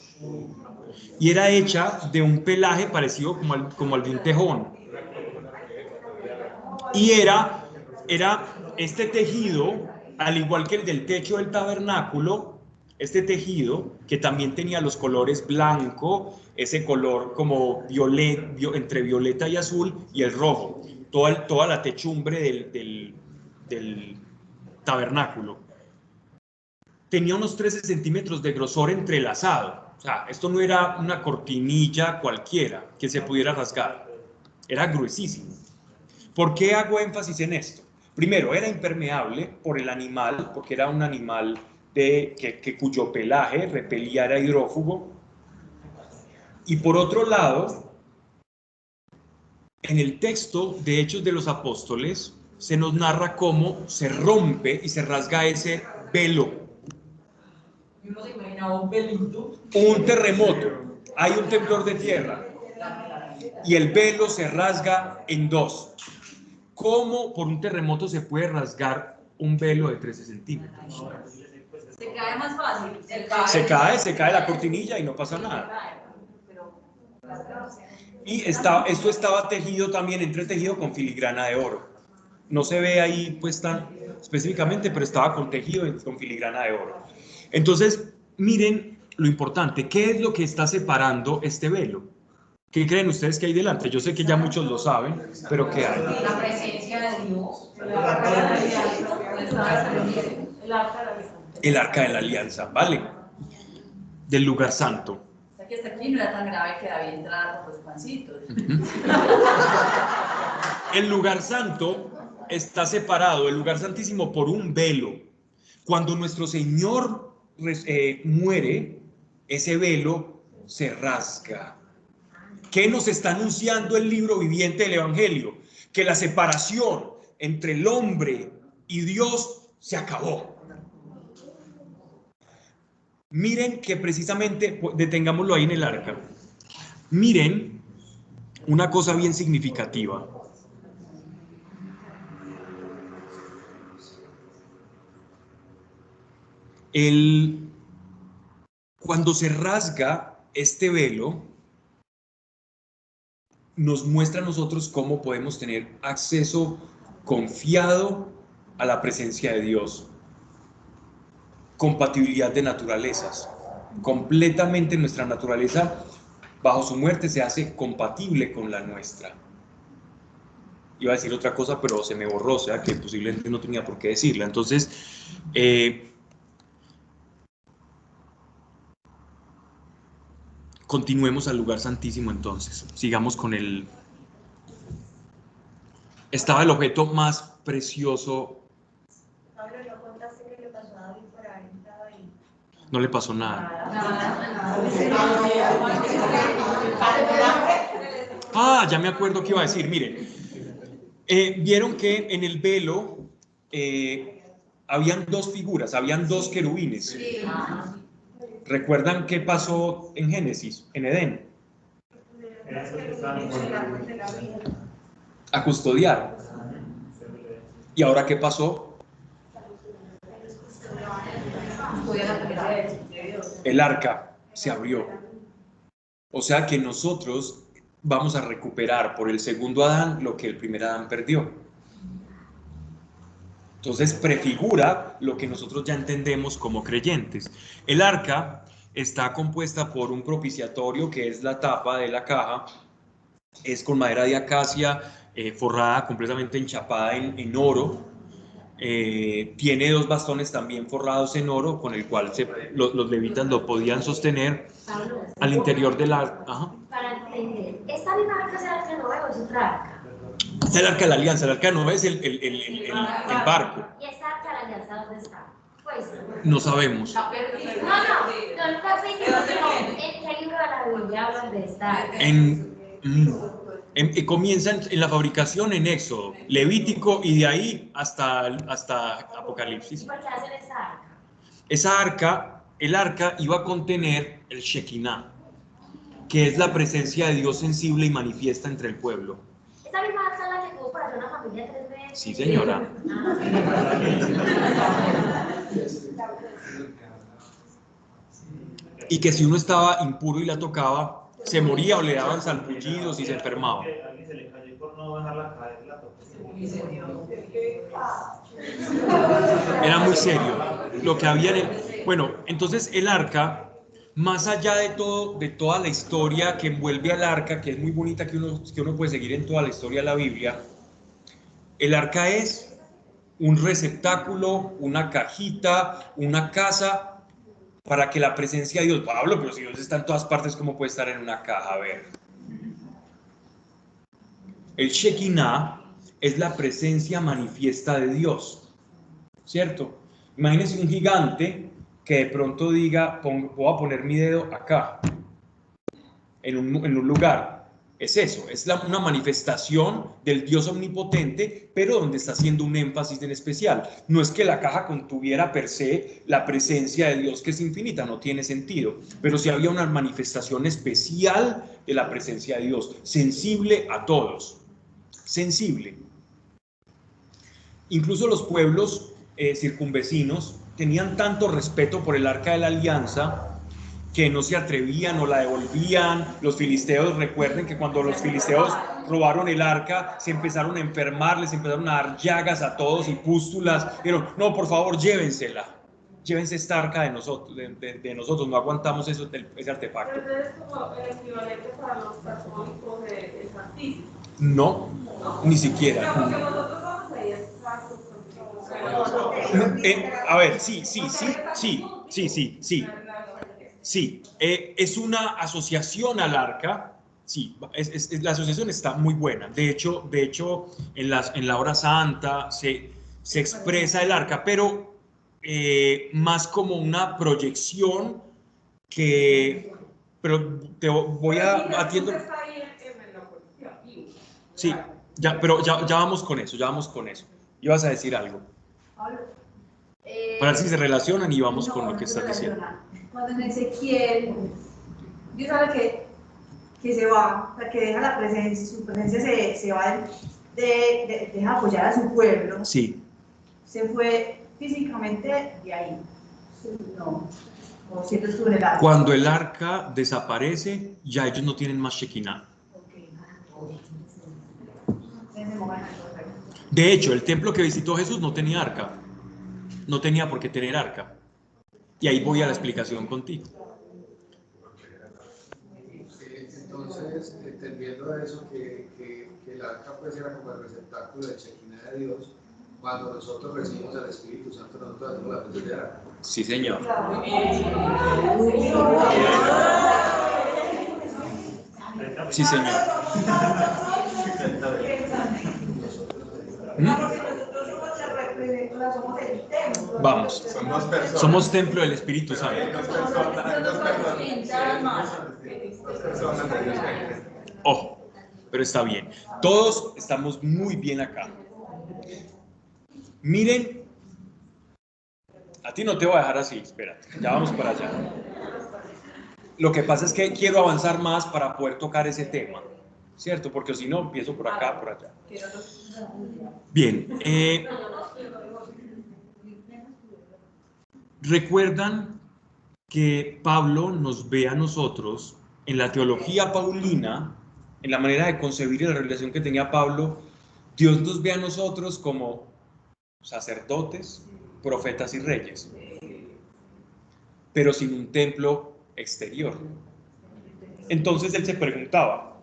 y era hecha de un pelaje parecido como al de un tejón. Y era este tejido, al igual que el del techo del tabernáculo, este tejido que también tenía los colores blanco, ese color como entre violeta y azul, y el rojo, toda la techumbre del tabernáculo. Tenía unos 13 centímetros de grosor entrelazado. O sea, esto no era una cortinilla cualquiera que se pudiera rasgar. Era gruesísimo. ¿Por qué hago énfasis en esto? Primero, era impermeable por el animal, porque era un animal cuyo pelaje repelía, era hidrófugo. Y por otro lado, en el texto de Hechos de los Apóstoles se nos narra cómo se rompe y se rasga ese velo. Uno se imaginaba un velito. Un terremoto, hay un temblor de tierra y el velo se rasga en dos. ¿Cómo por un terremoto se puede rasgar un velo de 13 centímetros? Se cae más fácil. Se cae la cortinilla y no pasa nada. Y esto estaba tejido también, entretejido con filigrana de oro. No se ve ahí pues tan específicamente, pero estaba tejido con filigrana de oro. Entonces, miren lo importante, ¿qué es lo que está separando este velo? ¿Qué creen ustedes que hay delante? Yo sé que ya muchos lo saben, pero ¿qué hay? La presencia de Dios. El arca de la alianza, ¿vale? Del lugar santo. O sea que hasta aquí no era tan grave que David entrara con los pancitos. El lugar santo está separado, el lugar santísimo, por un velo. Cuando nuestro Señor muere, ese velo se rasga. ¿Qué nos está anunciando el libro viviente del Evangelio? Que la separación entre el hombre y Dios se acabó. Miren que precisamente, detengámoslo ahí en el arca. Miren una cosa bien significativa. Cuando se rasga este velo, nos muestra a nosotros cómo podemos tener acceso confiado a la presencia de Dios. Compatibilidad de naturalezas. Completamente nuestra naturaleza, bajo su muerte, se hace compatible con la nuestra. Iba a decir otra cosa, pero se me borró, o sea que posiblemente no tenía por qué decirla. Entonces, continuemos al lugar santísimo entonces. Sigamos con el... Estaba el objeto más precioso. Pablo, ¿no contaste qué le pasó a David por haber entrado ahí? No le pasó nada. Ah, ya me acuerdo qué iba a decir. Miren, vieron que en el velo habían dos figuras, habían dos querubines. ¿Recuerdan qué pasó en Génesis, en Edén? A custodiar. ¿Y ahora qué pasó? El arca se abrió. O sea que nosotros vamos a recuperar por el segundo Adán lo que el primer Adán perdió. Entonces prefigura lo que nosotros ya entendemos como creyentes. El arca está compuesta por un propiciatorio, que es la tapa de la caja, es con madera de acacia, forrada, completamente enchapada en oro. Tiene 2 bastones también forrados en oro, con el cual los levitas lo podían sostener al interior de la... Ajá. Para entender, ¿esta misma arca es el arca de Noé o es otra arca? Es el arca de la alianza, el arca de Noé es el barco. ¿Y esta arca de la alianza dónde está? Pues, No sabemos. no, nunca fui, ¿en qué libro de la Biblia hablan de esta arca? Comienzan en la fabricación en Éxodo, Levítico, y de ahí hasta Apocalipsis. ¿Y por qué hacen esta arca? Esa arca, el arca iba a contener el Shekinah, que es la presencia de Dios sensible y manifiesta entre el pueblo. ¿Esta misma arca es la que tuvo para hacer una familia 3 veces? Sí, señora. Y que si uno estaba impuro y la tocaba, se moría o le daban salpullidos y se enfermaba. A alguien se le cayó por no dejarla caer, la tocó. Era muy serio lo que había en el... Bueno, entonces el arca, más allá de toda la historia que envuelve al arca, que es muy bonita, que uno puede seguir en toda la historia de la Biblia, el arca es un receptáculo, una cajita, una casa para que la presencia de Dios... Pablo, pero si Dios está en todas partes, ¿cómo puede estar en una caja? A ver. El Shekinah es la presencia manifiesta de Dios, ¿cierto? Imagínense un gigante que de pronto diga, voy a poner mi dedo acá, en un lugar. Es eso, es una manifestación del Dios omnipotente, pero donde está haciendo un énfasis en especial. No es que la caja contuviera per se la presencia de Dios, que es infinita, no tiene sentido, pero sí había una manifestación especial de la presencia de Dios, sensible a todos, sensible. Incluso los pueblos circunvecinos tenían tanto respeto por el arca de la alianza que no se atrevían o la devolvían. Los filisteos, recuerden que cuando los filisteos robaron el arca, se empezaron a enfermar, les empezaron a dar llagas a todos y pústulas. Pero no, por favor, llévensela. Llévense esta arca de nosotros, no aguantamos ese artefacto. Pero es como el equivalente para los católicos del Santísimo. No, ni siquiera. Porque nosotros vamos ahí exactos. A ver, sí. Sí, es una asociación al arca. Sí, la asociación está muy buena. De hecho, en la hora santa se expresa el arca, pero más como una proyección que... Pero te voy a... Atiendo. Sí, pero ya vamos con eso, Ibas a decir algo. Para ver si se relacionan y vamos con lo que estás diciendo. Cuando en Ezequiel, Dios sabe que se va, o sea, que deja la presencia, su presencia se va, deja apoyar a su pueblo. Sí. Se fue físicamente de ahí. No, o siempre estuvo en el arca. Cuando el arca desaparece, ya ellos no tienen más Shekinah. De hecho, el templo que visitó Jesús no tenía arca. No tenía por qué tener arca. Y ahí voy a la explicación contigo. Entonces, entendiendo eso, que el arca pues era como el receptáculo del Shekinah de Dios, cuando nosotros recibimos al Espíritu Santo, nosotros hacemos la presencia del arca. Sí, señor. Sí, señor. Vamos, somos templo del Espíritu Santo. Ojo, pero está bien. Todos estamos muy bien acá. Miren, a ti no te voy a dejar así, espérate, ya vamos para allá. Lo que pasa es que quiero avanzar más para poder tocar ese tema, ¿cierto? Porque si no, empiezo por acá, por allá. Bien, recuerdan que Pablo nos ve a nosotros en la teología paulina, en la manera de concebir y la revelación que tenía Pablo. Dios nos ve a nosotros como sacerdotes, profetas y reyes, pero sin un templo exterior. Entonces él se preguntaba,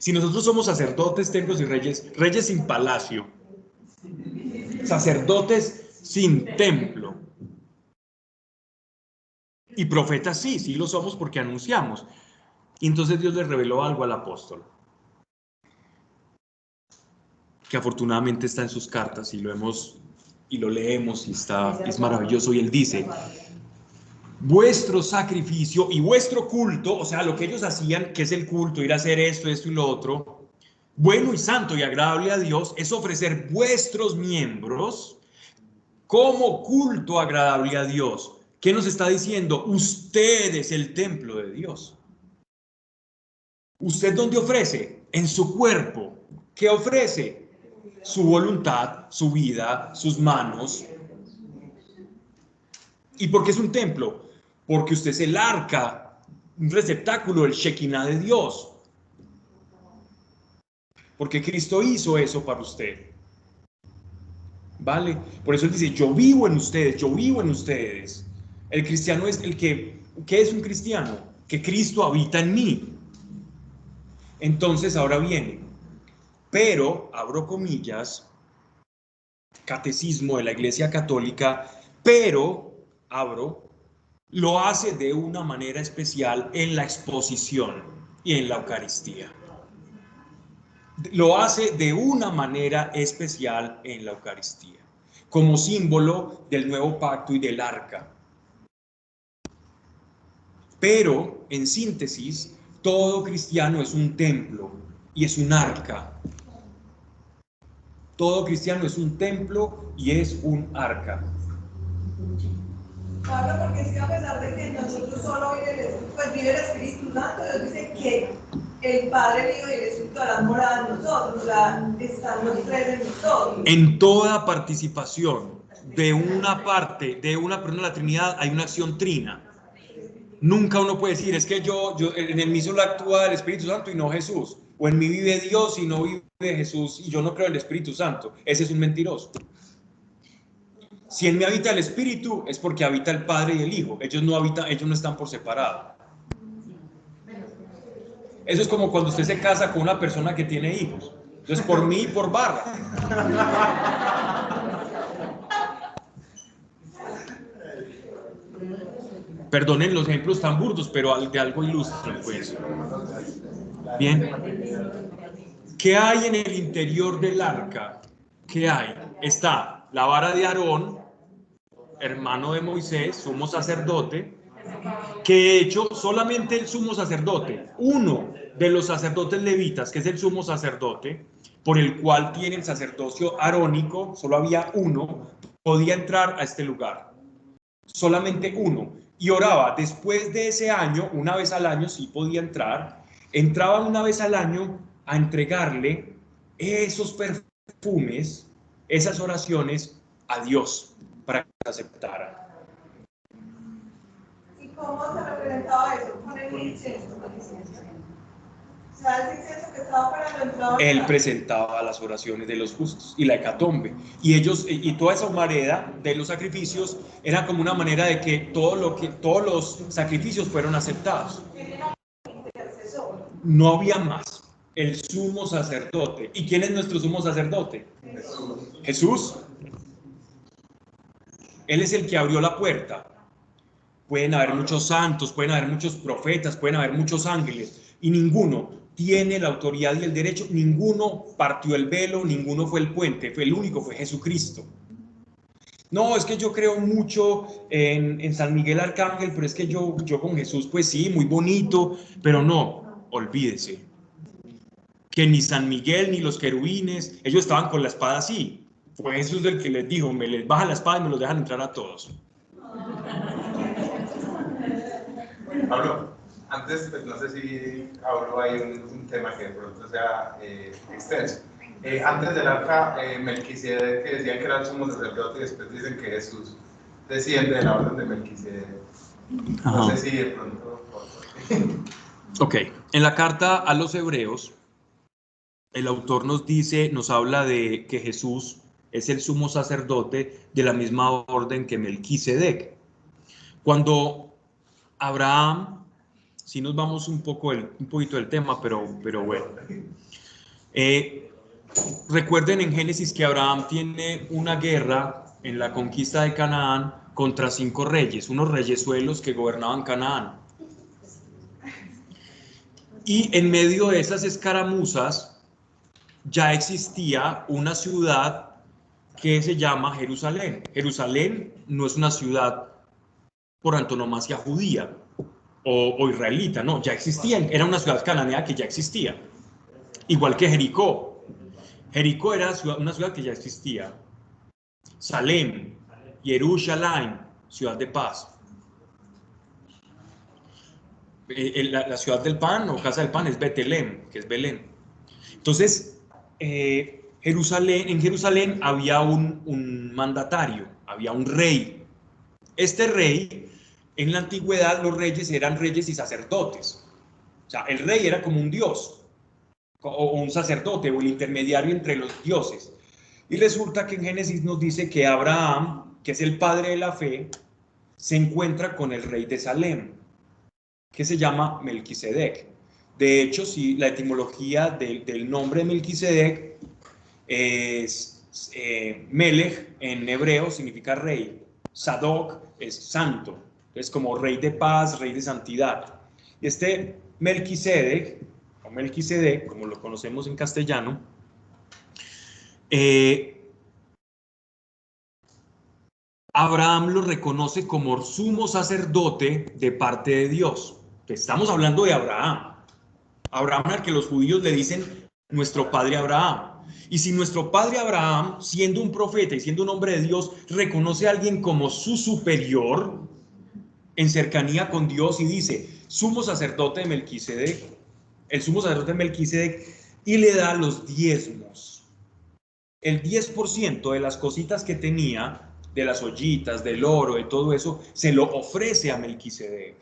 Si nosotros somos sacerdotes, templos y reyes, reyes sin palacio, sacerdotes sin templo, y profetas sí lo somos porque anunciamos. Y entonces Dios le reveló algo al apóstol, que afortunadamente está en sus cartas y lo leemos y es maravilloso. Y él dice: vuestro sacrificio y vuestro culto, o sea, lo que ellos hacían, que es el culto, ir a hacer esto y lo otro, bueno y santo y agradable a Dios, es ofrecer vuestros miembros como culto agradable a Dios. ¿Qué nos está diciendo? Usted es el templo de Dios. ¿Usted dónde ofrece? En su cuerpo. ¿Qué ofrece? Su voluntad, su vida, sus manos. ¿Y por qué es un templo? Porque usted es el arca, un receptáculo, el Shekinah de Dios. Porque Cristo hizo eso para usted. ¿Vale? Por eso él dice: yo vivo en ustedes, yo vivo en ustedes. El cristiano es el que... ¿Qué es un cristiano? Que Cristo habita en mí. Entonces ahora viene, pero, abro comillas, catecismo de la Iglesia Católica, pero, abro, lo hace de una manera especial en la exposición y en la Eucaristía. Lo hace de una manera especial en la Eucaristía, como símbolo del nuevo pacto y del arca. Pero, en síntesis, todo cristiano es un templo y es un arca. Todo cristiano es un templo y es un arca. Claro, porque si a pesar de que nosotros solo vive el Espíritu Santo, Dios dice que el Padre, el Hijo y el Espíritu harán morada en nosotros, o sea, están los tres en nosotros. En toda participación de una parte, de una persona de la Trinidad, hay una acción trina. Nunca uno puede decir: es que yo en el mí solo actúa el Espíritu Santo y no Jesús. O en mí vive Dios y no vive Jesús y yo no creo en el Espíritu Santo. Ese es un mentiroso. Si en mí habita el Espíritu, es porque habita el Padre y el Hijo. Ellos no están por separado. Eso es como cuando usted se casa con una persona que tiene hijos. Entonces, por mí y por barra. Perdonen los ejemplos tan burdos, pero de algo ilustran, pues. Bien. ¿Qué hay en el interior del arca? ¿Qué hay? Está la vara de Aarón, hermano de Moisés, sumo sacerdote, que de hecho solamente el sumo sacerdote, uno de los sacerdotes levitas, que es el sumo sacerdote, por el cual tiene el sacerdocio arónico, solo había uno, podía entrar a este lugar. Solamente uno. Y oraba después de ese año, una vez al año sí podía entrar, entraba una vez al año a entregarle esos perfumes, esas oraciones a Dios para que se aceptaran. ¿Y cómo se representaba eso? Con el incienso. O sea, el incienso que estaba para la entrada. Él presentaba las oraciones de los justos y la hecatombe. Y ellos, y toda esa humareda de los sacrificios era como una manera de que todos los sacrificios fueron aceptados. No había más. El sumo sacerdote. ¿Y quién es nuestro sumo sacerdote? Jesús. Él es el que abrió la puerta. Pueden haber muchos santos, pueden haber muchos profetas, pueden haber muchos ángeles, y ninguno tiene la autoridad y el derecho, ninguno partió el velo, ninguno fue el puente, el único fue Jesucristo. No, es que yo creo mucho en San Miguel Arcángel, pero es que yo con Jesús, pues sí, muy bonito, pero no, olvídese. Que ni San Miguel ni los querubines, ellos estaban con la espada así. Fue Jesús el que les dijo: me les baja la espada y me los dejan entrar a todos. Pablo, antes, pues, no sé si habló ahí un tema que de pronto sea extenso. Antes del arca, Melquisedec, que decían que era el sumo sacerdote, y después dicen que Jesús desciende de la orden de Melquisedec. No sé si de pronto... Ok, en la carta a los Hebreos, el autor nos habla de que Jesús es el sumo sacerdote de la misma orden que Melquisedec. Cuando Abraham Si nos vamos un poquito del tema, pero bueno. Recuerden en Génesis que Abraham tiene una guerra en la conquista de Canaán contra 5 reyes, unos reyesuelos que gobernaban Canaán. Y en medio de esas escaramuzas ya existía una ciudad que se llama Jerusalén. Jerusalén no es una ciudad por antonomasia judía o israelita, no, ya existía, era una ciudad cananea que ya existía. Igual que Jericó. Jericó era una ciudad que ya existía. Salem, Jerusalén, ciudad de paz. La ciudad del pan o casa del pan es Betelem, que es Belén. Entonces, en Jerusalén había un mandatario, había un rey. Este rey, en la antigüedad los reyes eran reyes y sacerdotes. O sea, el rey era como un dios, o un sacerdote, o el intermediario entre los dioses. Y resulta que en Génesis nos dice que Abraham, que es el padre de la fe, se encuentra con el rey de Salem, que se llama Melquisedec. De hecho, si la etimología del nombre de Melquisedec es Melech en hebreo significa rey, Sadoc es santo, es como rey de paz, rey de santidad. Y este Melquisedec, o Melquisedec, como lo conocemos en castellano, Abraham lo reconoce como sumo sacerdote de parte de Dios. Estamos hablando de Abraham. Abraham al que los judíos le dicen nuestro padre Abraham. Y si nuestro padre Abraham, siendo un profeta y siendo un hombre de Dios, reconoce a alguien como su superior en cercanía con Dios y dice, sumo sacerdote de Melquisedec, el sumo sacerdote de Melquisedec, y le da los diezmos. El 10% de las cositas que tenía, de las ollitas, del oro, de todo eso, se lo ofrece a Melquisedec.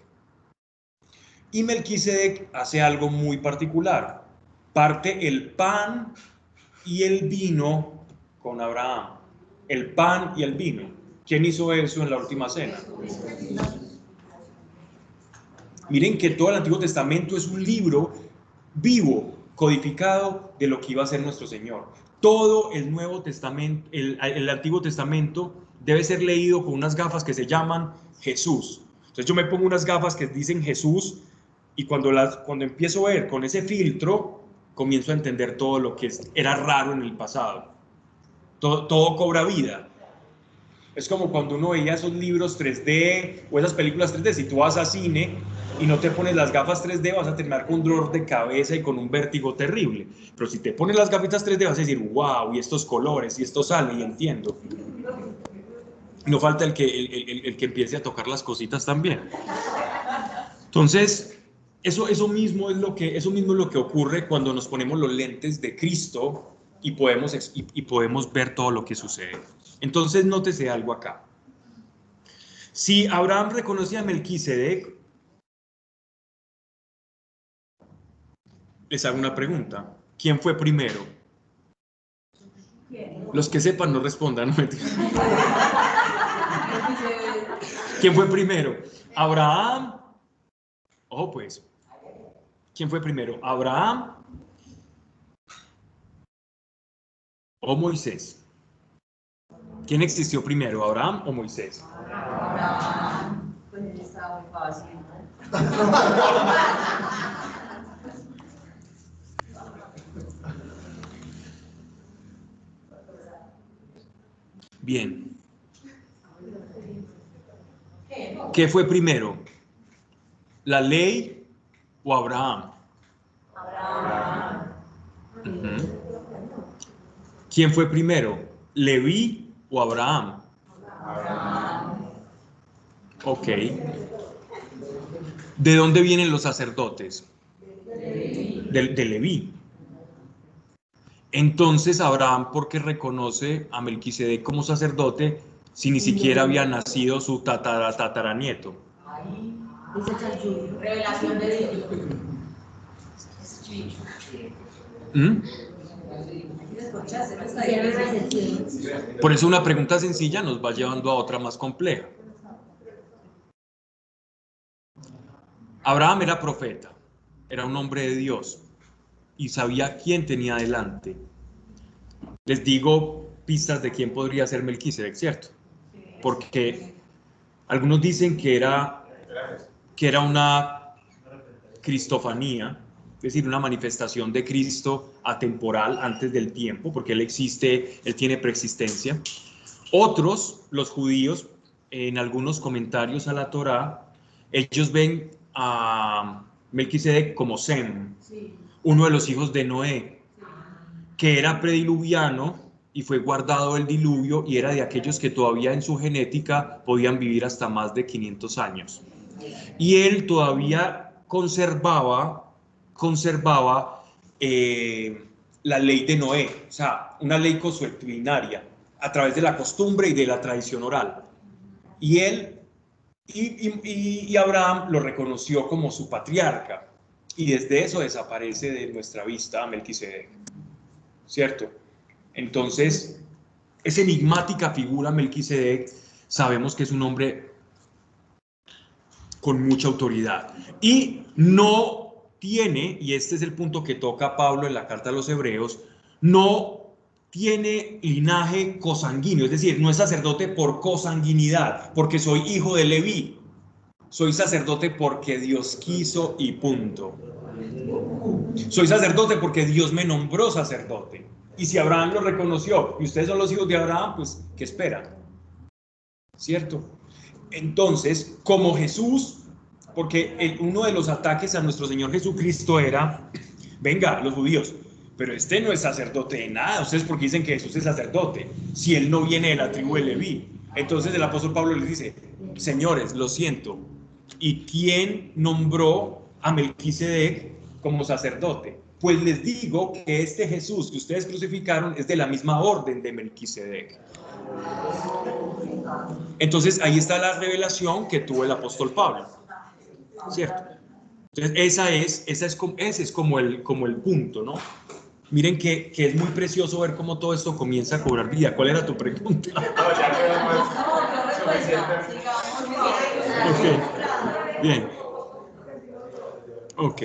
Y Melquisedec hace algo muy particular. Parte el pan y el vino con Abraham. El pan y el vino. ¿Quién hizo eso en la última cena? Miren que todo el Antiguo Testamento es un libro vivo, codificado de lo que iba a ser nuestro Señor. Todo el Nuevo Testamento, el Antiguo Testamento debe ser leído con unas gafas que se llaman Jesús. Entonces yo me pongo unas gafas que dicen Jesús y cuando empiezo a ver con ese filtro, comienzo a entender todo lo que era raro en el pasado. Todo cobra vida. Es como cuando uno veía esos libros 3D o esas películas 3D. Si tú vas a cine y no te pones las gafas 3D, vas a terminar con un dolor de cabeza y con un vértigo terrible. Pero si te pones las gafitas 3D, vas a decir, wow, y estos colores, y esto sale, y entiendo. No falta el que empiece a tocar las cositas también. Entonces, eso mismo es lo que ocurre cuando nos ponemos los lentes de Cristo y podemos ver todo lo que sucede. Entonces, nótese algo acá. Si Abraham reconocía a Melquisedec, les hago una pregunta. ¿Quién fue primero? Los que sepan no respondan. No. ¿Quién fue primero? Abraham. Ojo pues. ¿Quién fue primero? ¿Abraham o Moisés? ¿Quién existió primero, Abraham o Moisés? Abraham. Pues estaba muy fácil. Bien. ¿Qué fue primero? ¿La ley o Abraham? Abraham. ¿Quién fue primero? ¿Leví o Abraham? Abraham. Ok. ¿De dónde vienen los sacerdotes? De Leví. Entonces Abraham, ¿por qué reconoce a Melquisedec como sacerdote si ni siquiera había nacido su tataranieto? Revelación de Dios. Por eso una pregunta sencilla nos va llevando a otra más compleja. Abraham era profeta, era un hombre de Dios y sabía quién tenía delante. Les digo pistas de quién podría ser Melquisedec, ¿cierto? Porque algunos dicen que era una cristofanía, es decir, una manifestación de Cristo atemporal antes del tiempo, porque Él existe, Él tiene preexistencia. Otros, los judíos, en algunos comentarios a la Torá, ellos ven a Melquisedec como Sem, uno de los hijos de Noé, que era prediluviano y fue guardado del diluvio y era de aquellos que todavía en su genética podían vivir hasta más de 500 años. Y él todavía conservaba la ley de Noé, o sea, una ley consuetudinaria a través de la costumbre y de la tradición oral. Y él y Abraham lo reconoció como su patriarca. Y desde eso desaparece de nuestra vista a Melquisedec, ¿cierto? Entonces, esa enigmática figura Melquisedec, sabemos que es un hombre con mucha autoridad. Y no tiene, y este es el punto que toca Pablo en la carta a los Hebreos, no tiene linaje cosanguíneo, es decir, no es sacerdote por cosanguinidad, porque soy hijo de Leví. Soy sacerdote porque Dios quiso y punto. Soy sacerdote porque Dios me nombró sacerdote. Y si Abraham lo reconoció y ustedes son los hijos de Abraham, pues, ¿qué esperan? ¿Cierto? Entonces, como Jesús, porque uno de los ataques a nuestro Señor Jesucristo era, venga, los judíos, pero este no es sacerdote de nada. Ustedes porque dicen que Jesús es sacerdote, si él no viene de la tribu de Leví. Entonces el apóstol Pablo les dice, señores, lo siento. ¿Y quién nombró a Melquisedec como sacerdote? Pues les digo que este Jesús que ustedes crucificaron es de la misma orden de Melquisedec. Entonces ahí está la revelación que tuvo el apóstol Pablo, ¿cierto? Entonces ese es como el punto, ¿no? Miren que es muy precioso ver cómo todo esto comienza a cobrar vida. ¿Cuál era tu pregunta? No, ya quedó suficiente. Ok, bien. Ok.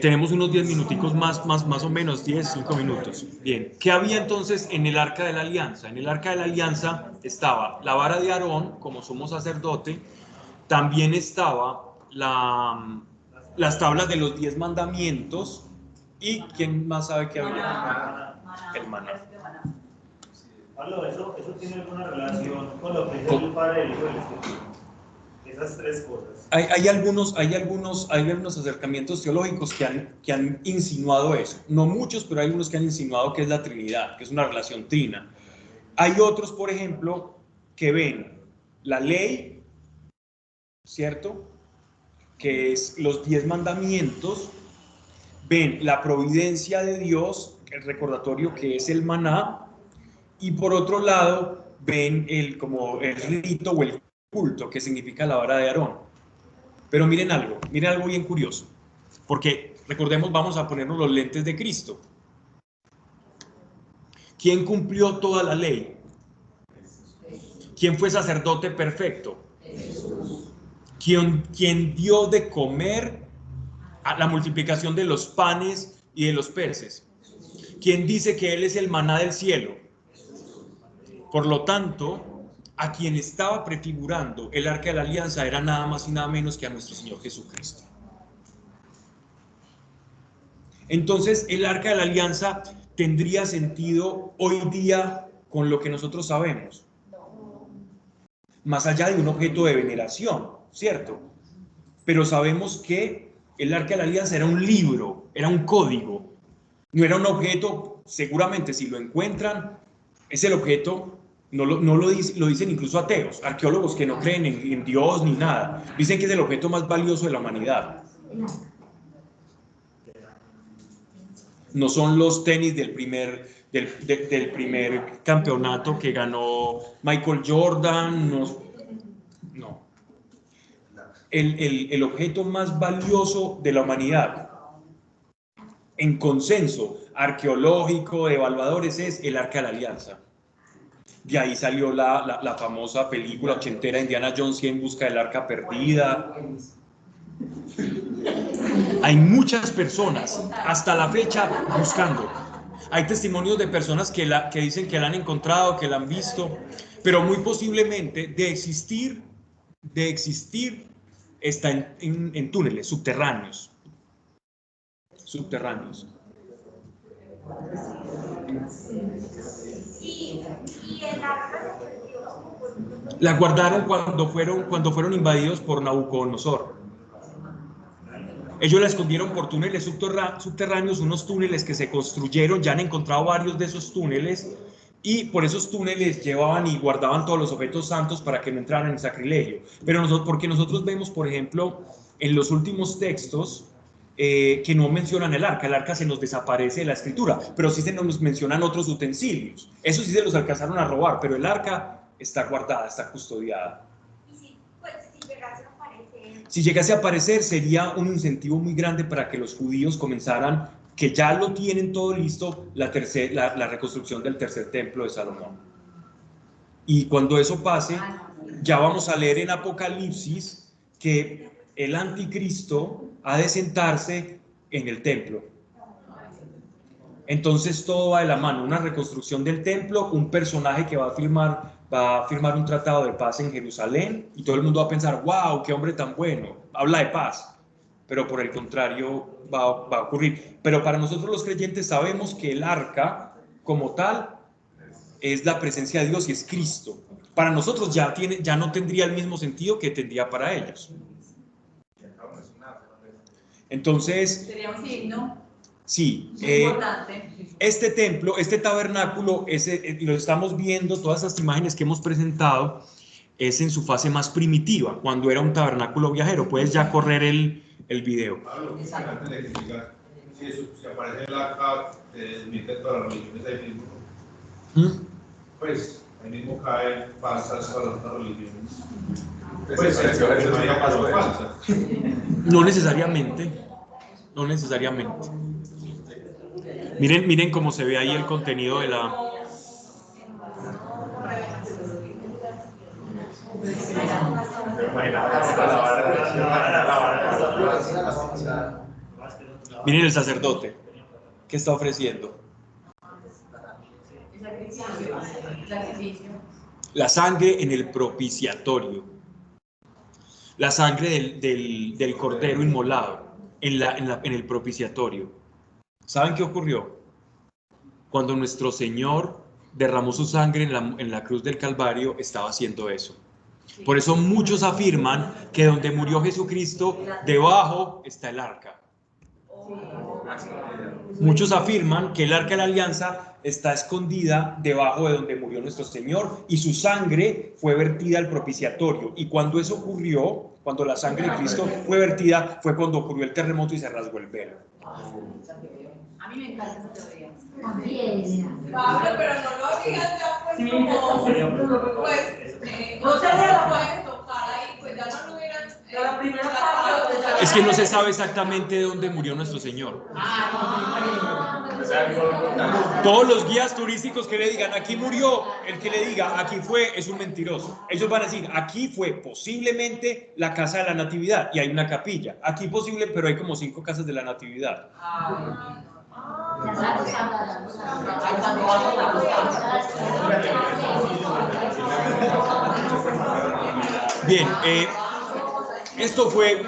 Tenemos unos 10 minuticos más o menos, 5 minutos. Bien, ¿qué había entonces en el Arca de la Alianza? En el Arca de la Alianza estaba la vara de Aarón, como sumo sacerdote, también estaba las tablas de los 10 mandamientos, y ¿quién más sabe qué había? El maná. Pablo, ¿eso tiene alguna relación con lo que es el Padre, el Hijo y el Espíritu? Esas tres cosas. Hay algunos acercamientos teológicos que han insinuado eso. No muchos, pero hay algunos que han insinuado que es la Trinidad, que es una relación trina. Hay otros, por ejemplo, que ven la ley, ¿cierto? Que es los 10 mandamientos, ven la providencia de Dios, el recordatorio que es el maná, y por otro lado ven como el rito o el culto que significa la vara de Aarón. Pero miren algo bien curioso, porque recordemos, vamos a ponernos los lentes de Cristo. ¿Quién cumplió toda la ley? ¿Quién fue sacerdote perfecto? ¿Quién dio de comer a la multiplicación de los panes y de los peces? ¿Quién dice que Él es el maná del cielo? Por lo tanto, a quien estaba prefigurando el Arca de la Alianza era nada más y nada menos que a nuestro Señor Jesucristo. Entonces, el Arca de la Alianza tendría sentido hoy día con lo que nosotros sabemos, más allá de un objeto de veneración, ¿cierto? Pero sabemos que el Arca de la Alianza era un libro, era un código, no era un objeto. Seguramente si lo encuentran, es el objeto. No lo dicen incluso ateos, arqueólogos que no creen en Dios ni nada. Dicen que es el objeto más valioso de la humanidad. No son los tenis del primer campeonato que ganó Michael Jordan. No. El objeto más valioso de la humanidad, en consenso arqueológico de evaluadores, es el Arca de la Alianza. De ahí salió la famosa película ochentera Indiana Jones y en busca del arca perdida. Hay muchas personas hasta la fecha buscando. Hay testimonios de personas que dicen que la han encontrado, que la han visto, pero muy posiblemente de existir está en túneles subterráneos. La guardaron cuando fueron invadidos por Nabucodonosor. Ellos la escondieron por túneles subterráneos, unos túneles que se construyeron, ya han encontrado varios de esos túneles, y por esos túneles llevaban y guardaban todos los objetos santos para que no entraran en sacrilegio. Pero porque nosotros vemos, por ejemplo, en los últimos textos, que no mencionan el arca se nos desaparece de la escritura, pero sí se nos mencionan otros utensilios. Eso sí se los alcanzaron a robar, pero el arca está guardada, está custodiada. Si llegase a aparecer, sería un incentivo muy grande para que los judíos comenzaran, que ya lo tienen todo listo, la reconstrucción del tercer templo de Salomón. Y cuando eso pase, ya vamos a leer en Apocalipsis que el anticristo ha de sentarse en el templo. Entonces todo va de la mano, una reconstrucción del templo, un personaje que va a firmar un tratado de paz en Jerusalén, y todo el mundo va a pensar, wow, qué hombre tan bueno, habla de paz, pero por el contrario va a ocurrir. Pero para nosotros los creyentes sabemos que el arca como tal es la presencia de Dios y es Cristo. Para nosotros ya no tendría el mismo sentido que tendría para ellos. Entonces, sería un signo. Sí, Importante. este templo, este tabernáculo, lo estamos viendo, todas estas imágenes que hemos presentado, es en su fase más primitiva, cuando era un tabernáculo viajero. Puedes ya correr el video. Pablo, antes de que digas, si aparece el arca, desmiente todas las religiones ahí mismo. Pues, ahí mismo caen falsas todas las otras religiones. Pues, falsas. No necesariamente. Miren cómo se ve ahí el contenido de la... Miren el sacerdote, ¿qué está ofreciendo? La sangre en el propiciatorio. La sangre del cordero inmolado en el propiciatorio. ¿Saben qué ocurrió? Cuando nuestro Señor derramó su sangre en la cruz del Calvario, estaba haciendo eso. Por eso muchos afirman que donde murió Jesucristo, debajo está el arca. Muchos afirman que el arca de la alianza está escondida debajo de donde murió nuestro Señor y su sangre fue vertida al propiciatorio. Y cuando eso ocurrió, cuando la sangre de Cristo fue vertida, fue cuando ocurrió el terremoto y se rasgó el velo. A mí me encanta esa teoría. Pablo, pero no lo digas ya, pues, como, pues, no se lo pueden tocar ahí, pues ya no lo hubieran... La primera parte... Es que no se sabe exactamente de dónde murió nuestro Señor. Todos los guías turísticos que le digan, aquí murió, el que le diga, aquí fue, es un mentiroso. Ellos van a decir, aquí fue posiblemente la casa de la Natividad y hay una capilla. Aquí posible, pero hay como 5 casas de la Natividad. Bien, esto fue,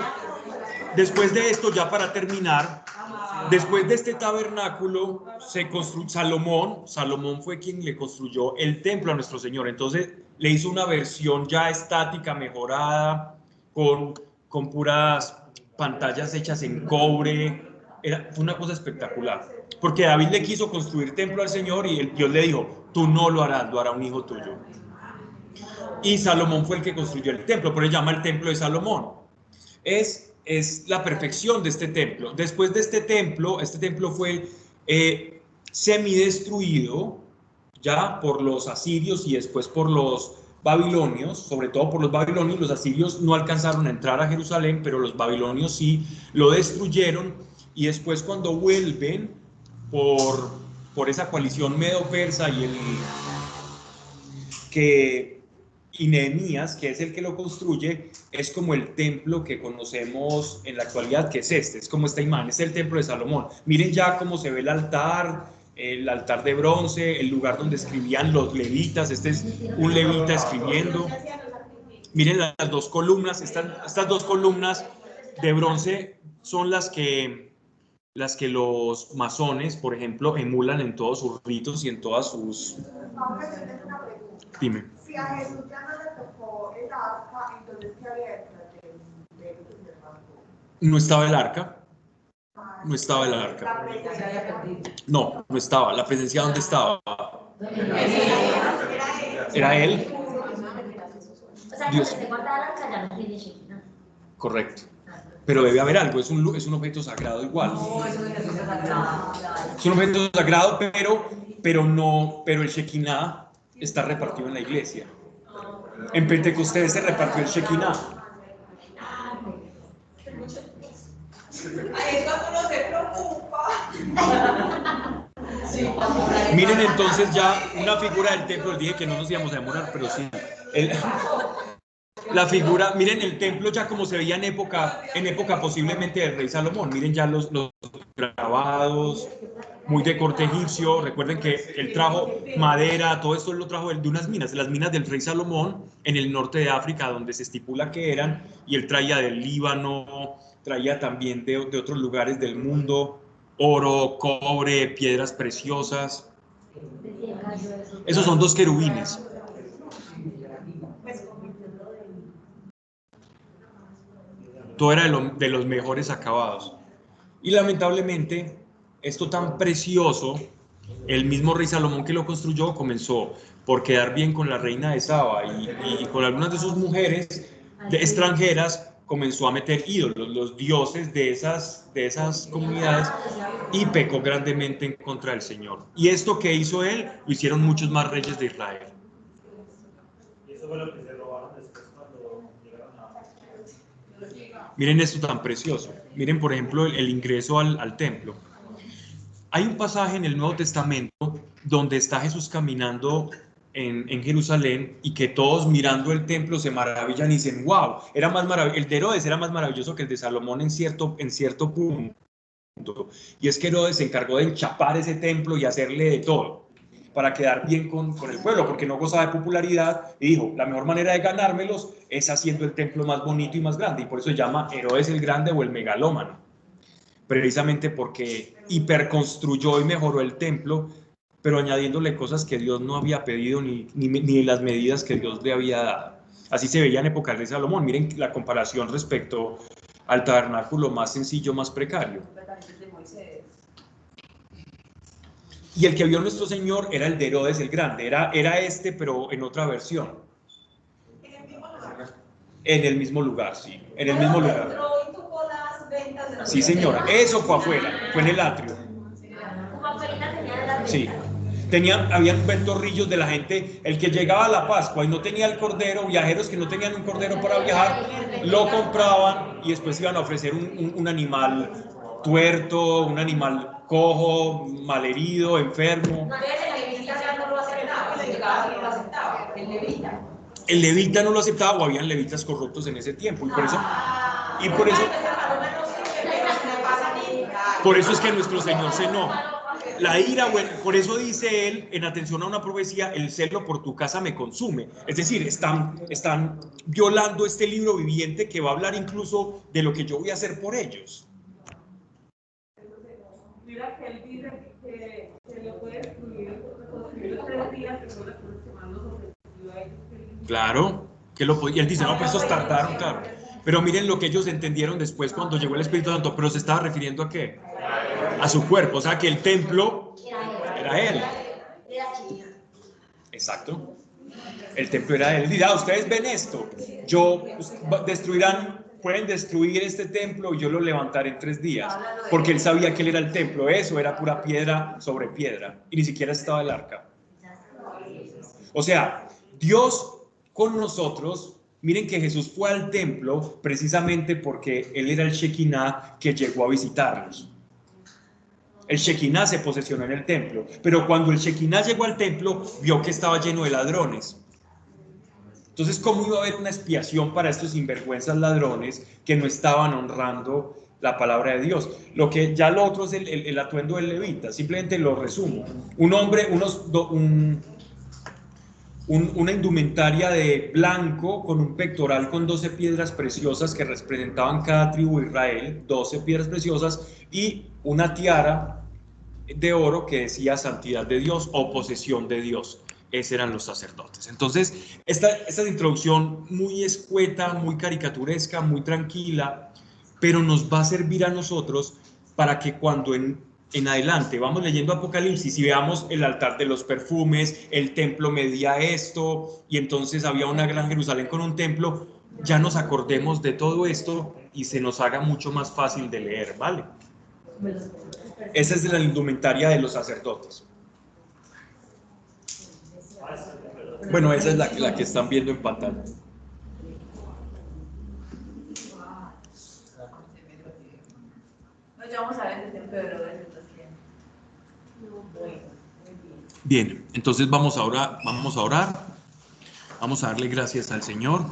después de esto, ya para terminar, después de este tabernáculo, se construyó Salomón fue quien le construyó el templo a nuestro Señor. Entonces le hizo una versión ya estática, mejorada, con puras pantallas hechas en cobre. Fue una cosa espectacular, porque David le quiso construir templo al Señor y Dios le dijo, tú no lo harás, lo hará un hijo tuyo. Y Salomón fue el que construyó el templo, por eso se llama el templo de Salomón. Es la perfección de este templo. Después de este templo fue semidestruido ya por los asirios y después por los babilonios, sobre todo por los babilonios. Los asirios no alcanzaron a entrar a Jerusalén, pero los babilonios sí lo destruyeron. Y después, cuando vuelven por esa coalición medo-persa y y Nehemías, que es el que lo construye, es como el templo que conocemos en la actualidad, que es es como esta imagen, es el templo de Salomón. Miren ya cómo se ve el altar de bronce, el lugar donde escribían los levitas, este es un levita escribiendo. Miren las dos columnas, estas dos columnas de bronce son las que los masones, por ejemplo, emulan en todos sus ritos y en todas sus... Dime. Si a Jesús ya no le tocó el arca, entonces ¿qué había detrás de No estaba el arca. No estaba el arca. No, no estaba. ¿La presencia dónde estaba? Era él. O sea, Dios. cuando se guarda el arca ya no tiene Shekinah. Correcto. Pero debe haber algo, es un objeto sagrado igual. No, eso es sagrado. Es un objeto sagrado, pero el Shekinah está repartido en la iglesia. En Pentecostés se repartió el Shekinah. Ahí es cuando uno se preocupa. Miren entonces ya una figura del templo, les dije que no nos íbamos a demorar, pero sí. La figura, miren el templo ya como se veía en época posiblemente del rey Salomón. Miren ya los grabados, muy de corte egipcio. Recuerden que él trajo madera, todo esto lo trajo de unas minas, las minas del rey Salomón en el norte de África, donde se estipula que eran, y él traía del Líbano, traía también de otros lugares del mundo, oro, cobre, piedras preciosas. Esos son dos querubines. Todo era de los mejores acabados. Y lamentablemente, esto tan precioso, el mismo rey Salomón que lo construyó comenzó por quedar bien con la reina de Saba y con algunas de sus mujeres extranjeras, comenzó a meter ídolos, los dioses de esas comunidades, y pecó grandemente en contra del Señor. Y esto que hizo él, lo hicieron muchos más reyes de Israel. Y eso fue lo que se robaron después cuando llegaron a... Miren esto tan precioso. Miren, por ejemplo, el ingreso al templo. Hay un pasaje en el Nuevo Testamento donde está Jesús caminando en Jerusalén y que todos mirando el templo se maravillan y dicen, wow, el de Herodes era más maravilloso que el de Salomón en cierto punto. Y es que Herodes se encargó de enchapar ese templo y hacerle de todo para quedar bien con el pueblo, porque no gozaba de popularidad, y dijo, la mejor manera de ganármelos es haciendo el templo más bonito y más grande, y por eso se llama Herodes el Grande o el Megalómano, precisamente porque hiperconstruyó y mejoró el templo, pero añadiéndole cosas que Dios no había pedido ni las medidas que Dios le había dado. Así se veía en época del rey Salomón. Miren la comparación respecto al tabernáculo más sencillo, más precario. Y el que vio nuestro Señor era el de Herodes el Grande, era este, pero en otra versión. En el mismo lugar, sí, en el mismo lugar. Sí, señora, eso fue afuera, fue en el atrio. Sí, habían ventorrillos de la gente, el que llegaba a la Pascua y no tenía el cordero, viajeros que no tenían un cordero para viajar, lo compraban y después iban a ofrecer un animal tuerto, un animal cojo, malherido, enfermo. El levita no lo aceptaba, o habían levitas corruptos en ese tiempo, por eso es que nuestro Señor se enoja. La ira, bueno, por eso dice él, en atención a una profecía, el celo por tu casa me consume. Es decir, están violando este libro viviente que va a hablar incluso de lo que yo voy a hacer por ellos. Mira que él dice que lo puede destruir los 3 días, que son las cosas que más nos ofreció a ellos. Claro, que y él dice, no, pues esos tardaron, claro. Pero miren lo que ellos entendieron después cuando llegó el Espíritu Santo, pero se estaba refiriendo ¿a qué? A su cuerpo, o sea que el templo era él. Exacto. El templo era él. Dirá, ustedes ven esto, pueden destruir este templo y yo lo levantaré en 3 días, porque él sabía que él era el templo, eso era pura piedra sobre piedra, y ni siquiera estaba el arca. O sea, Dios con nosotros, miren que Jesús fue al templo precisamente porque él era el Shekinah que llegó a visitarlos. El Shekinah se posesionó en el templo, pero cuando el Shekinah llegó al templo, vio que estaba lleno de ladrones. Entonces, ¿cómo iba a haber una expiación para estos sinvergüenzas ladrones que no estaban honrando la palabra de Dios? Lo otro es el atuendo del levita, simplemente lo resumo. Un hombre, una indumentaria de blanco con un pectoral con 12 piedras preciosas que representaban cada tribu de Israel, 12 piedras preciosas, y una tiara de oro que decía santidad de Dios o posesión de Dios. Esos eran los sacerdotes. Entonces, esta introducción muy escueta, muy caricaturesca, muy tranquila, pero nos va a servir a nosotros para que cuando en adelante vamos leyendo Apocalipsis y veamos el altar de los perfumes, el templo medía esto, y entonces había una gran Jerusalén con un templo, ya nos acordemos de todo esto y se nos haga mucho más fácil de leer, ¿vale? Esa es la indumentaria de los sacerdotes. Bueno, esa es la que están viendo en pantalla. Nos llevamos a ver el templo de Herodes. Bien, entonces vamos a orar. Vamos a darle gracias al Señor.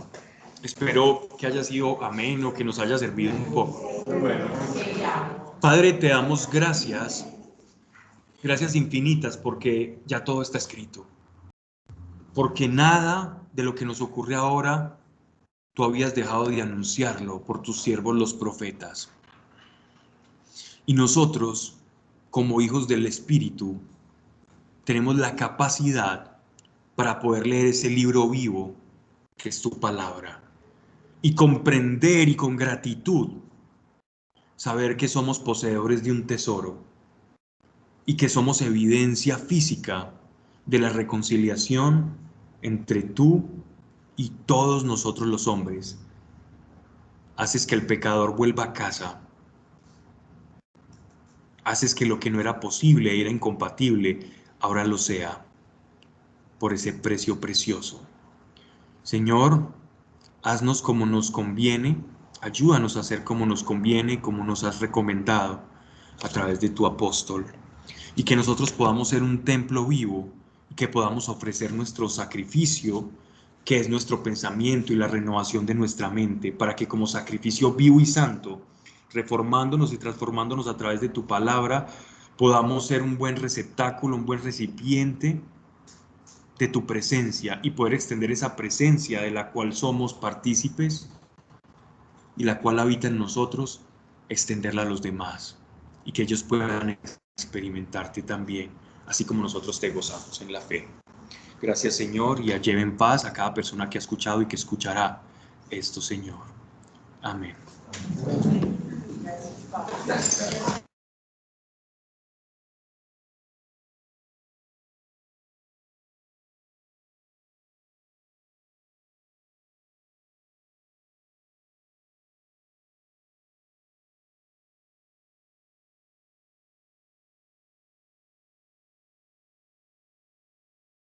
Espero que haya sido ameno, que nos haya servido un poco. Padre, te damos gracias infinitas, porque ya todo está escrito. Porque nada de lo que nos ocurre ahora, tú habías dejado de anunciarlo por tus siervos los profetas. Y nosotros, como hijos del Espíritu, tenemos la capacidad para poder leer ese libro vivo que es tu palabra y comprender y con gratitud saber que somos poseedores de un tesoro y que somos evidencia física de la reconciliación entre tú y todos nosotros los hombres. Haces que el pecador vuelva a casa. Haces que lo que no era posible, era incompatible, ahora lo sea, por ese precio precioso. Señor, haznos como nos conviene, ayúdanos a hacer como nos conviene, como nos has recomendado a través de tu apóstol, y que nosotros podamos ser un templo vivo y que podamos ofrecer nuestro sacrificio, que es nuestro pensamiento y la renovación de nuestra mente, para que como sacrificio vivo y santo, reformándonos y transformándonos a través de tu palabra, podamos ser un buen receptáculo, un buen recipiente de tu presencia y poder extender esa presencia de la cual somos partícipes y la cual habita en nosotros, extenderla a los demás y que ellos puedan experimentarte también, así como nosotros te gozamos en la fe. Gracias, Señor, y lleve en paz a cada persona que ha escuchado y que escuchará esto, Señor. Amén.